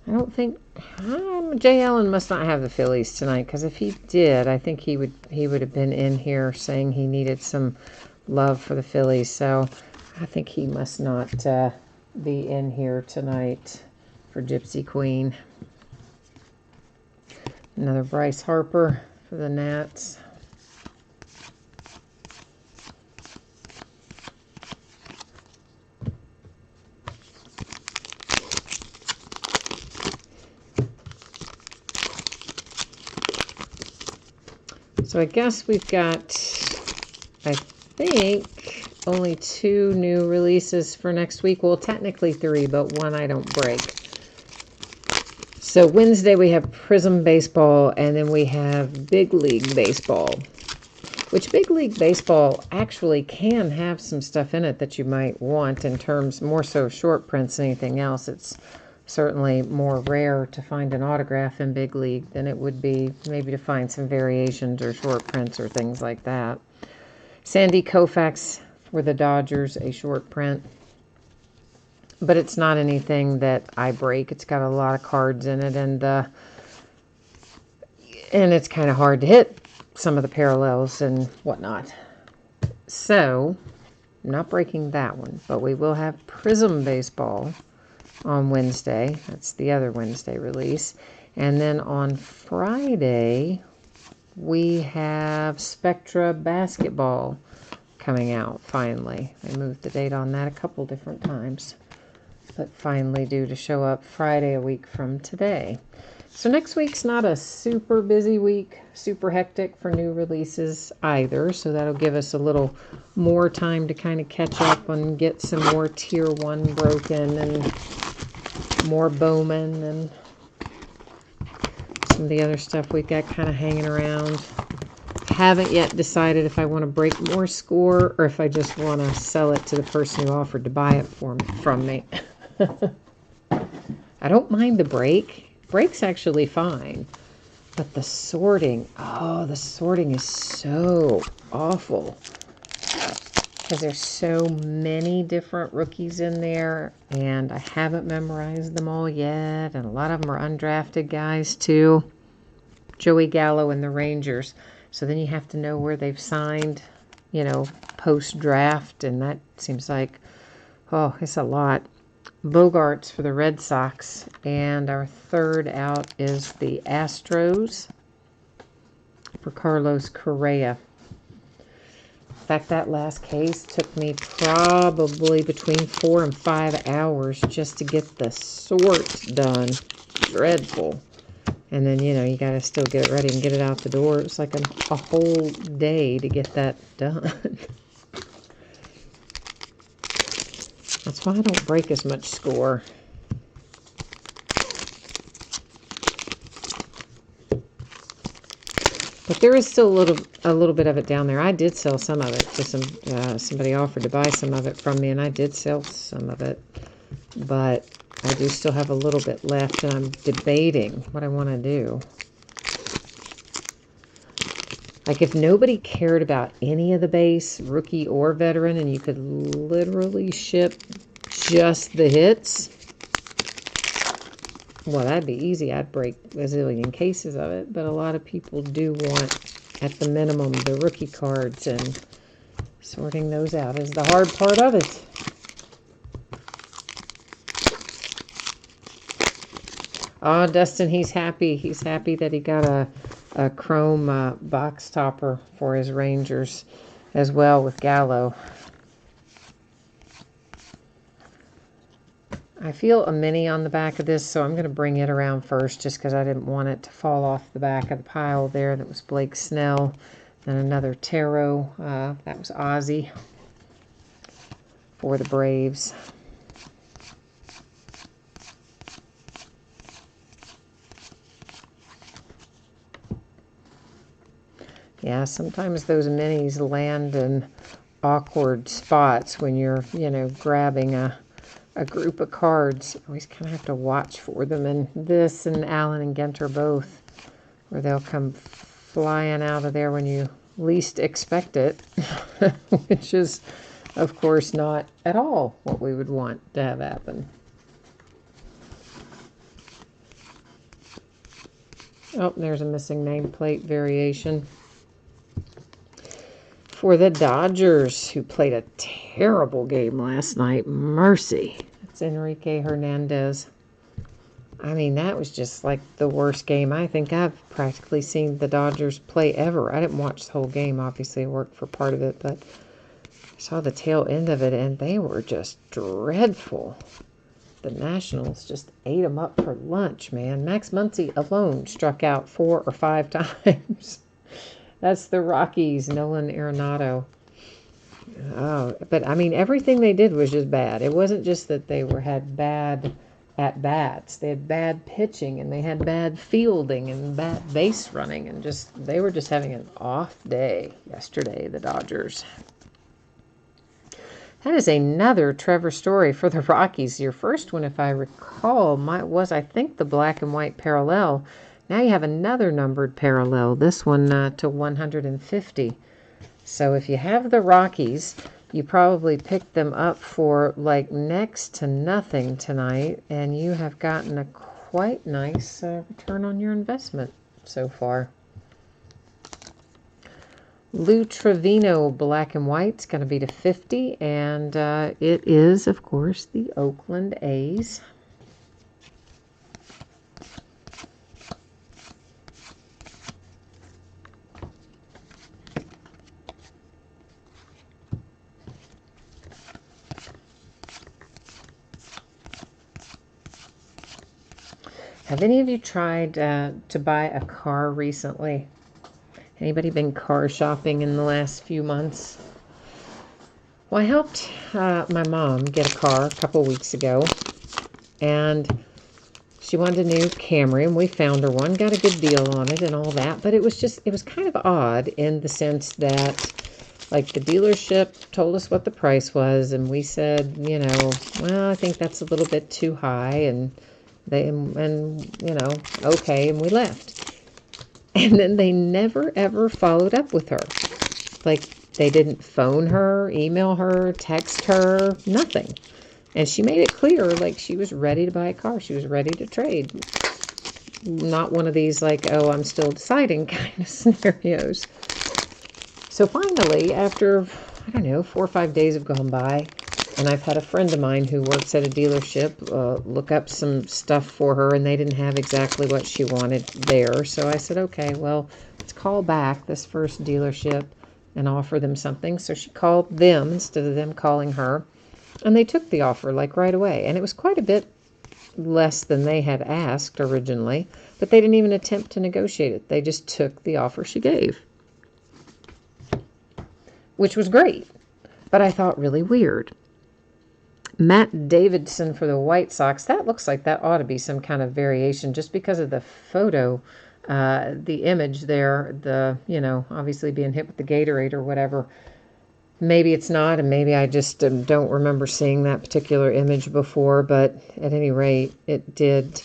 I don't think Jay Allen must not have the Phillies tonight, because if he did, I think he would have been in here saying he needed some love for the Phillies. So I think he must not be in here tonight for Gypsy Queen. Another Bryce Harper for the Nats. So I guess we've got, I think, only 2 new releases for next week. Well, technically 3, but one I don't break. So Wednesday we have Prism Baseball, and then we have Big League Baseball. Which Big League Baseball actually can have some stuff in it that you might want in terms more so short prints than anything else. It's certainly more rare to find an autograph in Big League than it would be maybe to find some variations or short prints or things like that. Sandy Koufax for the Dodgers, a short print. But it's not anything that I break. It's got a lot of cards in it, and it's kind of hard to hit some of the parallels and whatnot. So not breaking that one, but we will have Prism Baseball on Wednesday. That's the other Wednesday release. And then on Friday, we have Spectra Basketball coming out, finally. I moved the date on that a couple different times, but finally due to show up Friday a week from today. So next week's not a super busy week, super hectic for new releases either, so that'll give us a little more time to kind of catch up and get some more Tier 1 broken and more Bowman and some of the other stuff we've got kind of hanging around. Haven't yet decided if I want to break more score or if I just want to sell it to the person who offered to buy it from me. I don't mind the break. Break's actually fine. But the sorting, the sorting is so awful. Because there's so many different rookies in there, and I haven't memorized them all yet, and a lot of them are undrafted guys too. Joey Gallo and the Rangers. So then you have to know where they've signed, post-draft, and that seems like, it's a lot. Bogarts for the Red Sox, and our third out is the Astros for Carlos Correa. In fact, that last case took me probably between 4 and 5 hours just to get the sort done. Dreadful. And then, you got to still get it ready and get it out the door. It was like a whole day to get that done. That's why I don't break as much score. But there is still a little bit of it down there. I did sell some of it to somebody offered to buy some of it from me, and I did sell some of it. But I do still have a little bit left, and I'm debating what I want to do. Like, if nobody cared about any of the base, rookie or veteran, and you could literally ship just the hits, well, that'd be easy. I'd break a zillion cases of it. But a lot of people do want, at the minimum, the rookie cards, and sorting those out is the hard part of it. Oh, Dustin, he's happy. He's happy that he got a chrome box topper for his Rangers as well with Gallo. I feel a mini on the back of this, so I'm going to bring it around first just because I didn't want it to fall off the back of the pile there. That was Blake Snell. Then another tarot. That was Ozzie for the Braves. Yeah, sometimes those minis land in awkward spots when you're, grabbing a group of cards. You always kind of have to watch for them. And this and Allen and Ginter both, where they'll come flying out of there when you least expect it, which is, of course, not at all what we would want to have happen. Oh, there's a missing nameplate variation for the Dodgers, who played a terrible game last night. Mercy. It's Enrique Hernandez. I mean, that was just like the worst game I think I've practically seen the Dodgers play ever. I didn't watch the whole game. Obviously, I worked for part of it, but I saw the tail end of it, and they were just dreadful. The Nationals just ate them up for lunch, man. Max Muncy alone struck out 4 or 5 times. That's the Rockies, Nolan Arenado. Oh, but I mean, everything they did was just bad. It wasn't just that they had bad at-bats. They had bad pitching, and they had bad fielding and bad base running, and they were just having an off day yesterday, the Dodgers. That is another Trevor Story for the Rockies. Your first one, if I recall, was, I think, the black and white parallel. Now you have another numbered parallel, this one to 150. So if you have the Rockies, you probably picked them up for like next to nothing tonight, and you have gotten a quite nice return on your investment so far. Lou Trevino black and white. It's going to be to 50, and it is, of course, the Oakland A's. Have any of you tried to buy a car recently? Anybody been car shopping in the last few months? Well, I helped my mom get a car a couple weeks ago, and she wanted a new Camry, and we found her one, got a good deal on it and all that, but it was kind of odd in the sense that, like, the dealership told us what the price was, and we said, well, I think that's a little bit too high, and okay, and we left. And then they never ever followed up with her. Like, they didn't phone her, email her, text her, nothing. And she made it clear, like, she was ready to buy a car. She was ready to trade. Not one of these, like, oh, I'm still deciding kind of scenarios. So finally, after, 4 or 5 days have gone by, and I've had a friend of mine who works at a dealership look up some stuff for her, and they didn't have exactly what she wanted there. So I said, okay, well, let's call back this first dealership and offer them something. So she called them instead of them calling her, and they took the offer, like, right away. And it was quite a bit less than they had asked originally, but they didn't even attempt to negotiate it. They just took the offer she gave, which was great, but I thought really weird. Matt Davidson for the White Sox. That looks like that ought to be some kind of variation just because of the photo, the image there, obviously being hit with the Gatorade or whatever. Maybe it's not, and maybe I just don't remember seeing that particular image before, but at any rate, it did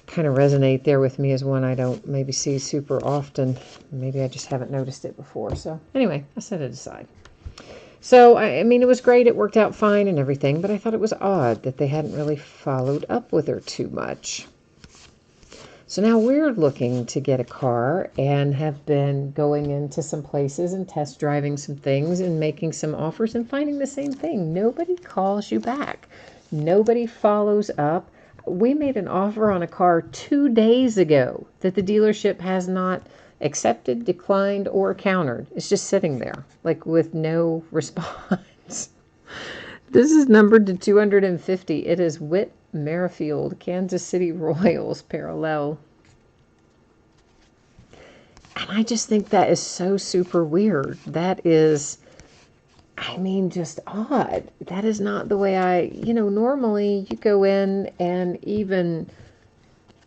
kind of resonate there with me as one I don't maybe see super often. Maybe I just haven't noticed it before. So anyway, I set it aside. So, I mean, it was great. It worked out fine and everything, but I thought it was odd that they hadn't really followed up with her too much. So now we're looking to get a car and have been going into some places and test driving some things and making some offers and finding the same thing. Nobody calls you back. Nobody follows up. We made an offer on a car 2 days ago that the dealership has not accepted, declined, or countered. It's just sitting there, like, with no response. This is numbered to 250. It is Whit Merrifield, Kansas City Royals parallel. And I just think that is so super weird. That is, just odd. That is not the way normally you go in and even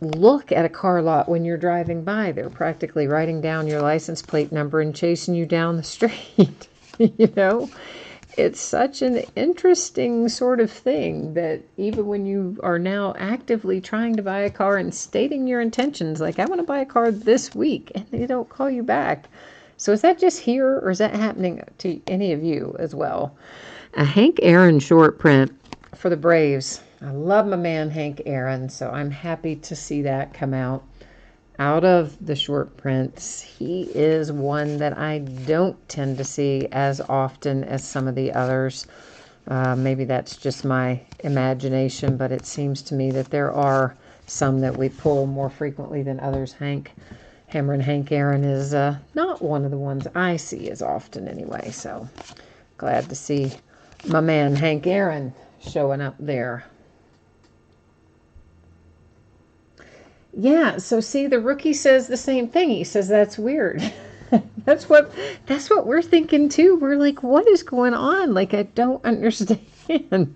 look at a car lot when you're driving by. They're practically writing down your license plate number and chasing you down the street. It's such an interesting sort of thing that even when you are now actively trying to buy a car and stating your intentions, like, I want to buy a car this week, and they don't call you back. So is that just here, or is that happening to any of you as well? A Hank Aaron short print for the Braves. I love my man Hank Aaron, so I'm happy to see that come out. Out of the short prints, he is one that I don't tend to see as often as some of the others. Maybe that's just my imagination, but it seems to me that there are some that we pull more frequently than others. Hank Aaron is not one of the ones I see as often anyway, so glad to see my man Hank Aaron showing up there. Yeah, so see, the rookie says the same thing. He says that's weird. That's what we're thinking too. We're like, what is going on? Like, I don't understand.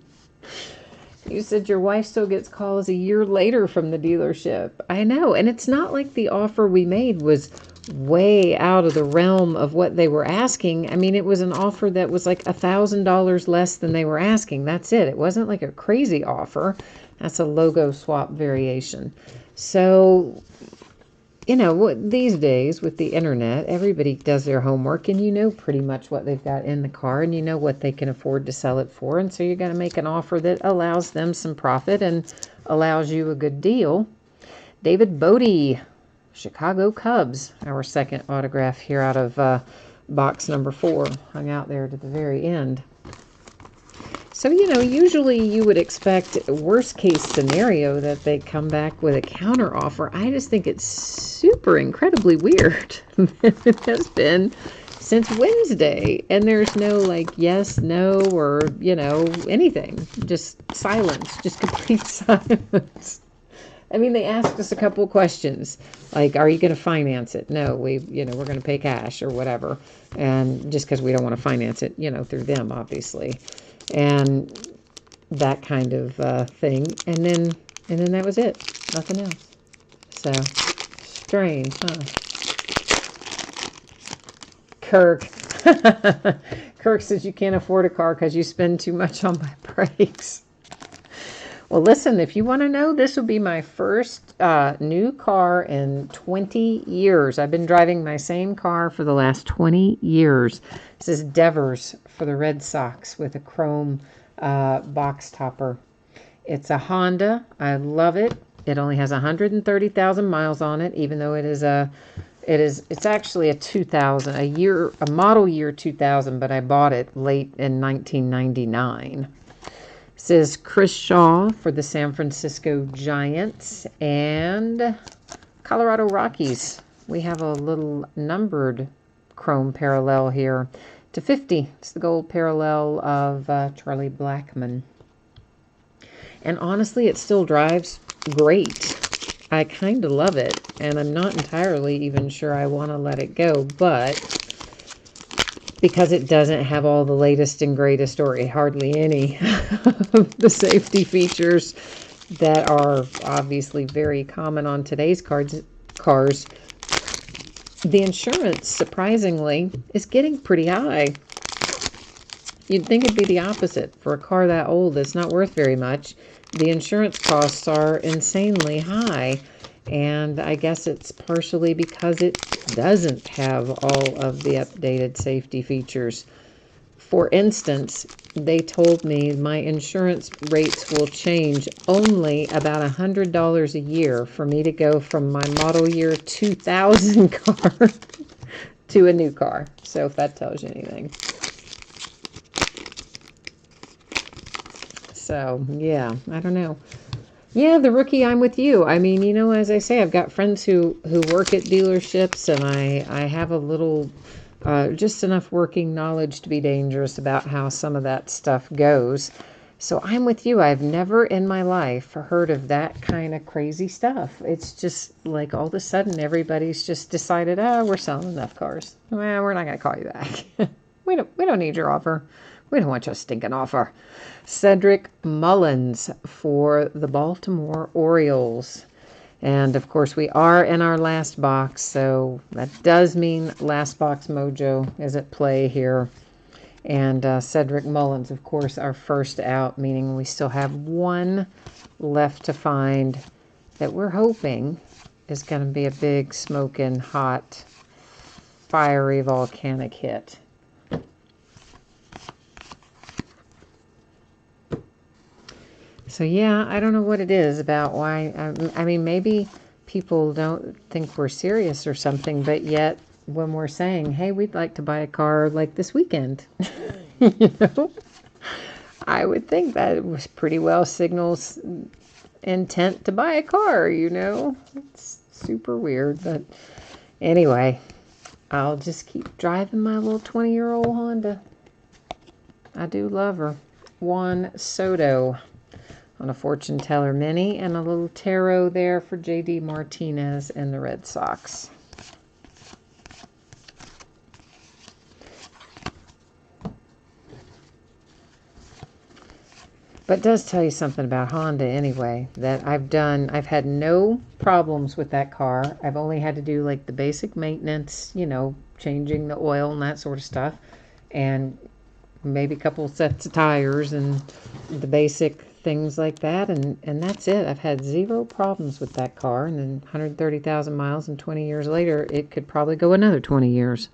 You said your wife still gets calls a year later from the dealership. I know, and it's not like the offer we made was way out of the realm of what they were asking. I mean, it was an offer that was like $1,000 less than they were asking. That's it. It wasn't like a crazy offer. That's a logo swap variation. So, these days with the internet, everybody does their homework, and you know pretty much what they've got in the car, and you know what they can afford to sell it for. And so you're going to make an offer that allows them some profit and allows you a good deal. David Bodie, Chicago Cubs, our second autograph here out of box number 4 hung out there to the very end. So, you know, usually you would expect worst case scenario that they come back with a counter offer. I just think it's super incredibly weird. It has been since Wednesday, and there's no like yes, no, or, you know, anything. Just silence, just complete silence. I mean, they asked us a couple questions, like, are you going to finance it? No, we're going to pay cash or whatever. And just because we don't want to finance it, you know, through them, obviously. And that kind of thing. And then that was it. Nothing else. So, strange, huh? Kirk. Kirk says you can't afford a car because you spend too much on my brakes. Well, listen, if you want to know, this will be my first new car in 20 years. I've been driving my same car for the last 20 years. This is Devers for the Red Sox with a chrome box topper. It's a Honda. I love it. It only has 130,000 miles on it, even though it's actually a 2000, a model year 2000, but I bought it late in 1999. This is Chris Shaw for the San Francisco Giants and Colorado Rockies. We have a little numbered chrome parallel here to 50. It's the gold parallel of Charlie Blackmon. And honestly, it still drives great. I kind of love it, and I'm not entirely even sure I want to let it go, but because it doesn't have all the latest and greatest, or hardly any of the safety features that are obviously very common on today's cars, the insurance, surprisingly, is getting pretty high. You'd think it'd be the opposite. For a car that old that's not worth very much, the insurance costs are insanely high. And I guess it's partially because it doesn't have all of the updated safety features. For instance, they told me my insurance rates will change only about $100 a year for me to go from my model year 2000 car to a new car. So if that tells you anything. So, yeah, I don't know. Yeah, the rookie, I'm with you. I mean, you know, as I say, I've got friends who work at dealerships, and I have a little, just enough working knowledge to be dangerous about how some of that stuff goes. So I'm with you. I've never in my life heard of that kind of crazy stuff. It's just like all of a sudden everybody's just decided, we're selling enough cars. Well, we're not going to call you back. We don't need your offer. We don't want your stinking offer. Cedric Mullins for the Baltimore Orioles. And, of course, we are in our last box, so that does mean Last Box Mojo is at play here. And Cedric Mullins, of course, our first out, meaning we still have one left to find that we're hoping is going to be a big, smoking, hot, fiery, volcanic hit. So, yeah, I don't know what it is about why. I mean, maybe people don't think we're serious or something, but yet when we're saying, hey, we'd like to buy a car like this weekend, you know, I would think that it was pretty well signals intent to buy a car, you know. It's super weird, but anyway, I'll just keep driving my little 20-year-old Honda. I do love her. Juan Soto on a Fortune Teller Mini, and a little tarot there for J.D. Martinez and the Red Sox. But it does tell you something about Honda anyway, that I've had no problems with that car. I've only had to do like the basic maintenance, you know, changing the oil and that sort of stuff, and maybe a couple sets of tires and the basic things like that, and that's it. I've had zero problems with that car, and then 130,000 miles and 20 years later, it could probably go another 20 years.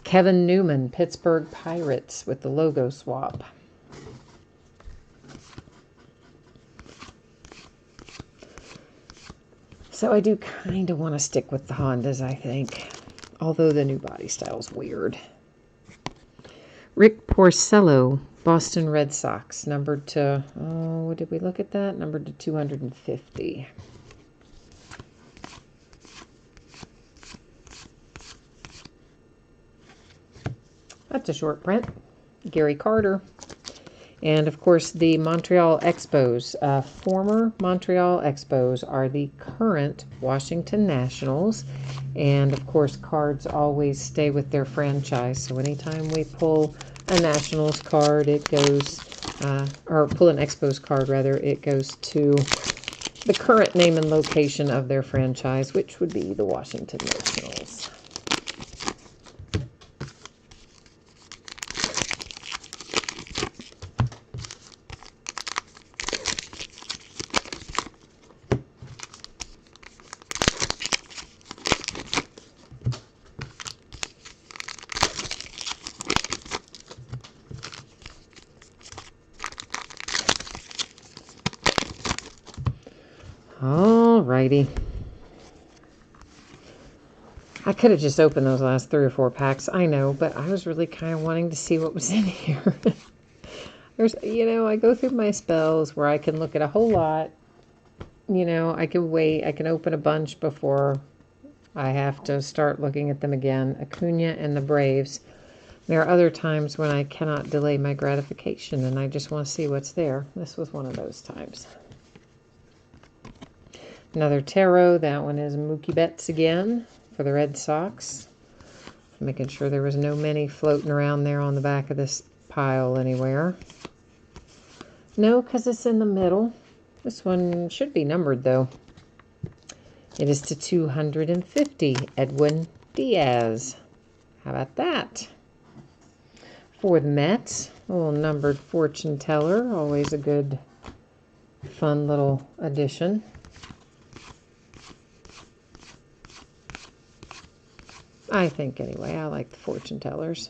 Kevin Newman, Pittsburgh Pirates with the logo swap. So I do kind of want to stick with the Hondas, I think, although the new body style is weird. Rick Porcello, Boston Red Sox, numbered to, oh, did we look at that? Numbered to 250. That's a short print. Gary Carter. And, of course, the Montreal Expos. Former Montreal Expos are the current Washington Nationals. And, of course, cards always stay with their franchise. So anytime we pull a Nationals card, it goes, or pull an Expos card, rather, it goes to the current name and location of their franchise, which would be the Washington Nationals. Alrighty. I could have just opened those last 3 or 4 packs, I know, but I was really kind of wanting to see what was in here. I go through my spells where I can look at a whole lot. I can wait. I can open a bunch before I have to start looking at them again. Acuna and the Braves. There are other times when I cannot delay my gratification, and I just want to see what's there. This was one of those times. Another tarot. That one is Mookie Betts again for the Red Sox. Making sure there was no mini floating around there on the back of this pile anywhere. No, because it's in the middle. This one should be numbered, though. It is to 250. Edwin Diaz. How about that? For the Mets, a little numbered fortune teller. Always a good, fun little addition. I think, anyway. I like the fortune tellers.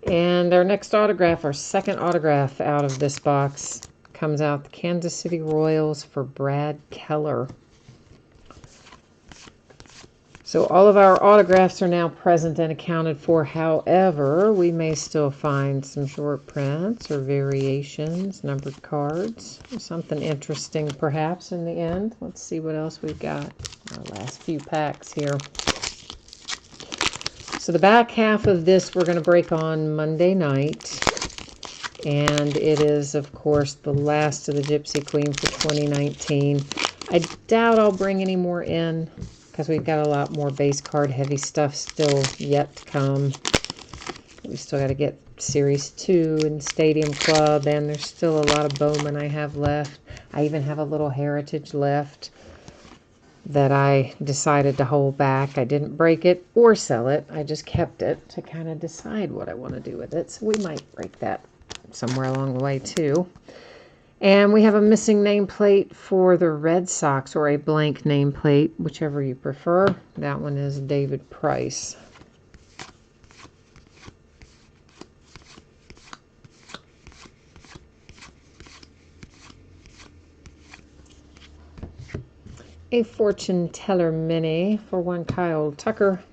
And our next autograph, our second autograph out of this box, comes out the Kansas City Royals for Brad Keller. So all of our autographs are now present and accounted for. However, we may still find some short prints or variations, numbered cards, something interesting perhaps in the end. Let's see what else we've got. Our last few packs here. So the back half of this we're going to break on Monday night. And it is, of course, the last of the Gypsy Queen for 2019. I doubt I'll bring any more in because we've got a lot more base card heavy stuff still yet to come. We still got to get Series 2 and Stadium Club, and there's still a lot of Bowman I have left. I even have a little Heritage left that I decided to hold back. I didn't break it or sell it. I just kept it to kind of decide what I want to do with it. So we might break that somewhere along the way too. And we have a missing nameplate for the Red Sox, or a blank nameplate, whichever you prefer. That one is David Price. A fortune teller mini for one Kyle Tucker.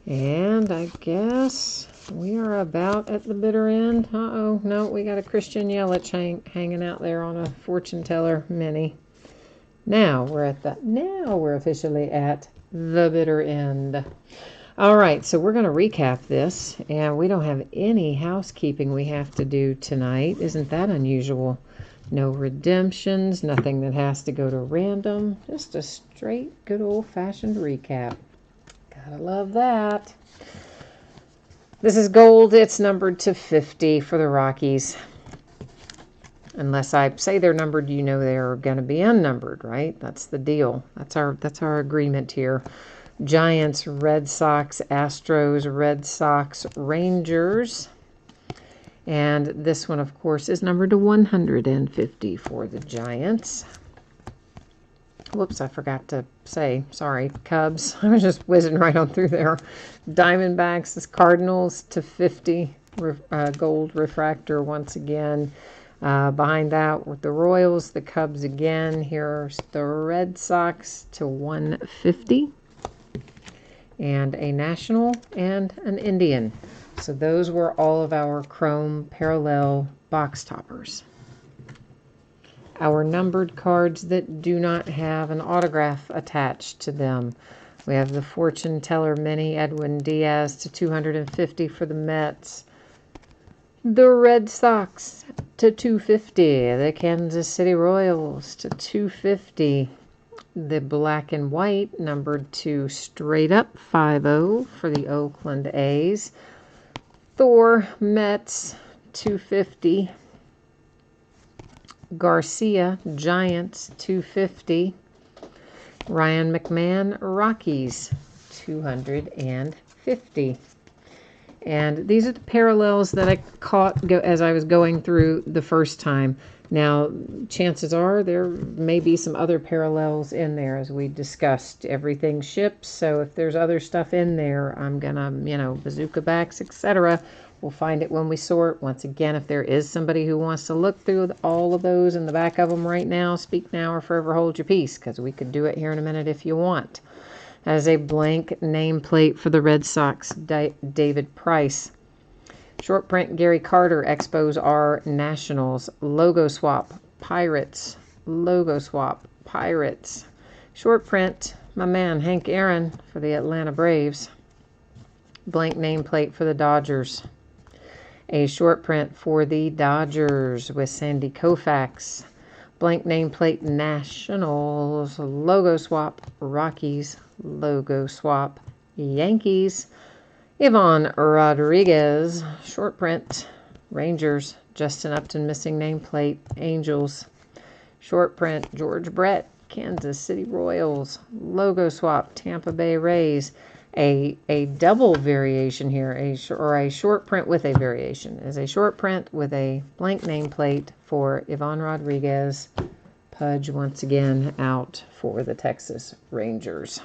And I guess we are about at the bitter end. Uh-oh, no, we got a Christian Yelich hanging out there on a fortune teller mini. Now we're officially at the bitter end. All right, so we're going to recap this, and we don't have any housekeeping we have to do tonight. Isn't that unusual? No redemptions, nothing that has to go to random, just a straight, good old-fashioned recap. Gotta love that. This is gold. It's numbered to 50 for the Rockies. Unless I say they're numbered, you know they're going to be unnumbered, right? That's the deal. That's our agreement here. Giants, Red Sox, Astros, Red Sox, Rangers. And this one, of course, is numbered to 150 for the Giants. Whoops, I forgot to say. Sorry, Cubs. I was just whizzing right on through there. Diamondbacks, Cardinals to 50. Gold refractor once again. Behind that with the Royals, the Cubs again. Here's the Red Sox to 150. And a National and an Indian. So those were all of our Chrome Parallel box toppers. Our numbered cards that do not have an autograph attached to them. We have the Fortune Teller Mini Edwin Diaz to 250 for the Mets. The Red Sox to 250. The Kansas City Royals to 250. The black and white numbered to straight up 50 for the Oakland A's. Thor Mets 250. Garcia Giants 250. Ryan McMahon Rockies 250. And these are the parallels that I caught as I was going through the first time. Now, chances are there may be some other parallels in there as we discussed. Everything ships, so if there's other stuff in there, I'm going to, bazooka backs, etc. We'll find it when we sort. Once again, if there is somebody who wants to look through all of those in the back of them right now, speak now or forever hold your peace, because we could do it here in a minute if you want. As a blank nameplate for the Red Sox, David Price. Short print, Gary Carter, Expos are Nationals. Logo swap, Pirates. Logo swap, Pirates. Short print, my man Hank Aaron for the Atlanta Braves. Blank nameplate for the Dodgers. A short print for the Dodgers with Sandy Koufax. Blank nameplate, Nationals. Logo swap, Rockies. Logo swap, Yankees. Ivan Rodriguez, short print, Rangers. Justin Upton, missing nameplate, Angels. Short print, George Brett, Kansas City Royals. Logo swap, Tampa Bay Rays. A double variation here, a short print with a variation, is a short print with a blank nameplate for Ivan Rodriguez. Pudge once again out for the Texas Rangers.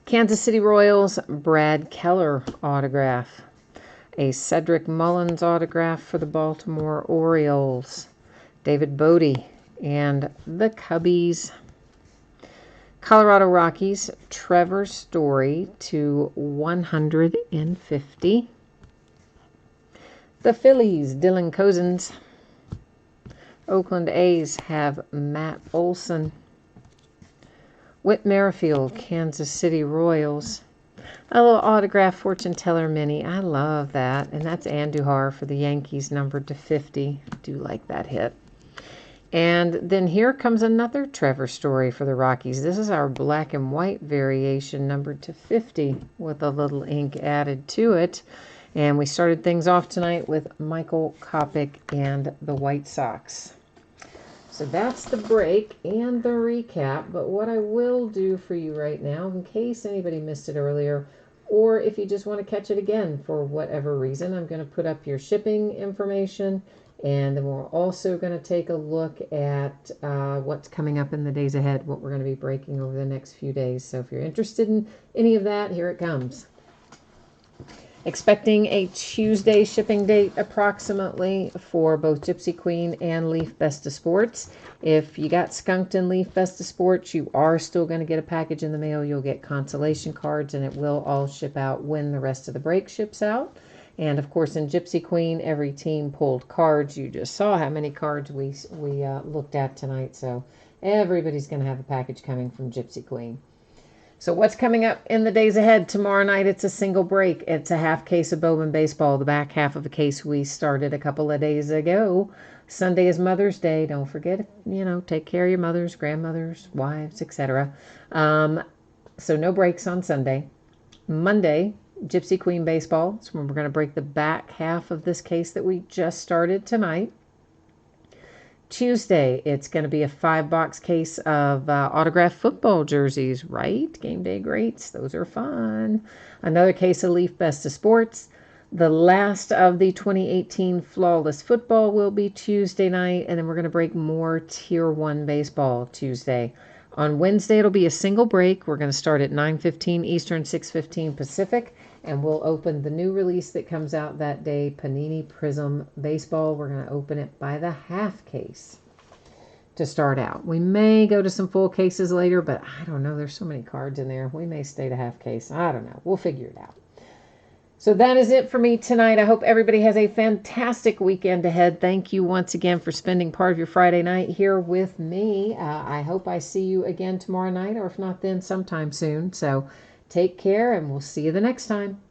Kansas City Royals, Brad Keller autograph. A Cedric Mullins autograph for the Baltimore Orioles. David Bodie and the Cubbies. Colorado Rockies, Trevor Story to 150. The Phillies, Dylan Cozens. Oakland A's have Matt Olson. Whit Merrifield, Kansas City Royals. A little autograph Fortune Teller Mini. I love that. And that's Andujar for the Yankees, numbered to 50. I do like that hit. And then here comes another Trevor Story for the Rockies. This is our black and white variation, numbered to 50, with a little ink added to it. And we started things off tonight with Michael Kopech and the White Sox. So that's the break and the recap. But what I will do for you right now, in case anybody missed it earlier, or if you just want to catch it again for whatever reason, I'm going to put up your shipping information. And then we're also going to take a look at what's coming up in the days ahead, what we're going to be breaking over the next few days. So if you're interested in any of that, here it comes. Expecting a Tuesday shipping date approximately for both Gypsy Queen and Leaf Best of Sports. If you got skunked in Leaf Best of Sports, you are still going to get a package in the mail. You'll get consolation cards, and it will all ship out when the rest of the break ships out. And of course, in Gypsy Queen, every team pulled cards. You just saw how many cards we looked at tonight. So everybody's going to have a package coming from Gypsy Queen. So what's coming up in the days ahead? Tomorrow night, it's a single break. It's a half case of Bowman Baseball, the back half of a case we started a couple of days ago. Sunday is Mother's Day. Don't forget, take care of your mothers, grandmothers, wives, etc. So no breaks on Sunday. Monday, Gypsy Queen Baseball. So we're going to break the back half of this case that we just started tonight. Tuesday, it's going to be a 5-box case of autographed football jerseys, right? Game day greats. Those are fun. Another case of Leaf Best of Sports. The last of the 2018 Flawless Football will be Tuesday night, and then we're going to break more Tier 1 baseball Tuesday. On Wednesday, it'll be a single break. We're going to start at 9:15 Eastern, 6:15 Pacific. And we'll open the new release that comes out that day, Panini Prism Baseball. We're going to open it by the half case to start out. We may go to some full cases later, but I don't know. There's so many cards in there. We may stay to half case. I don't know. We'll figure it out. So that is it for me tonight. I hope everybody has a fantastic weekend ahead. Thank you once again for spending part of your Friday night here with me. I hope I see you again tomorrow night, or if not then, sometime soon. So take care, and we'll see you the next time.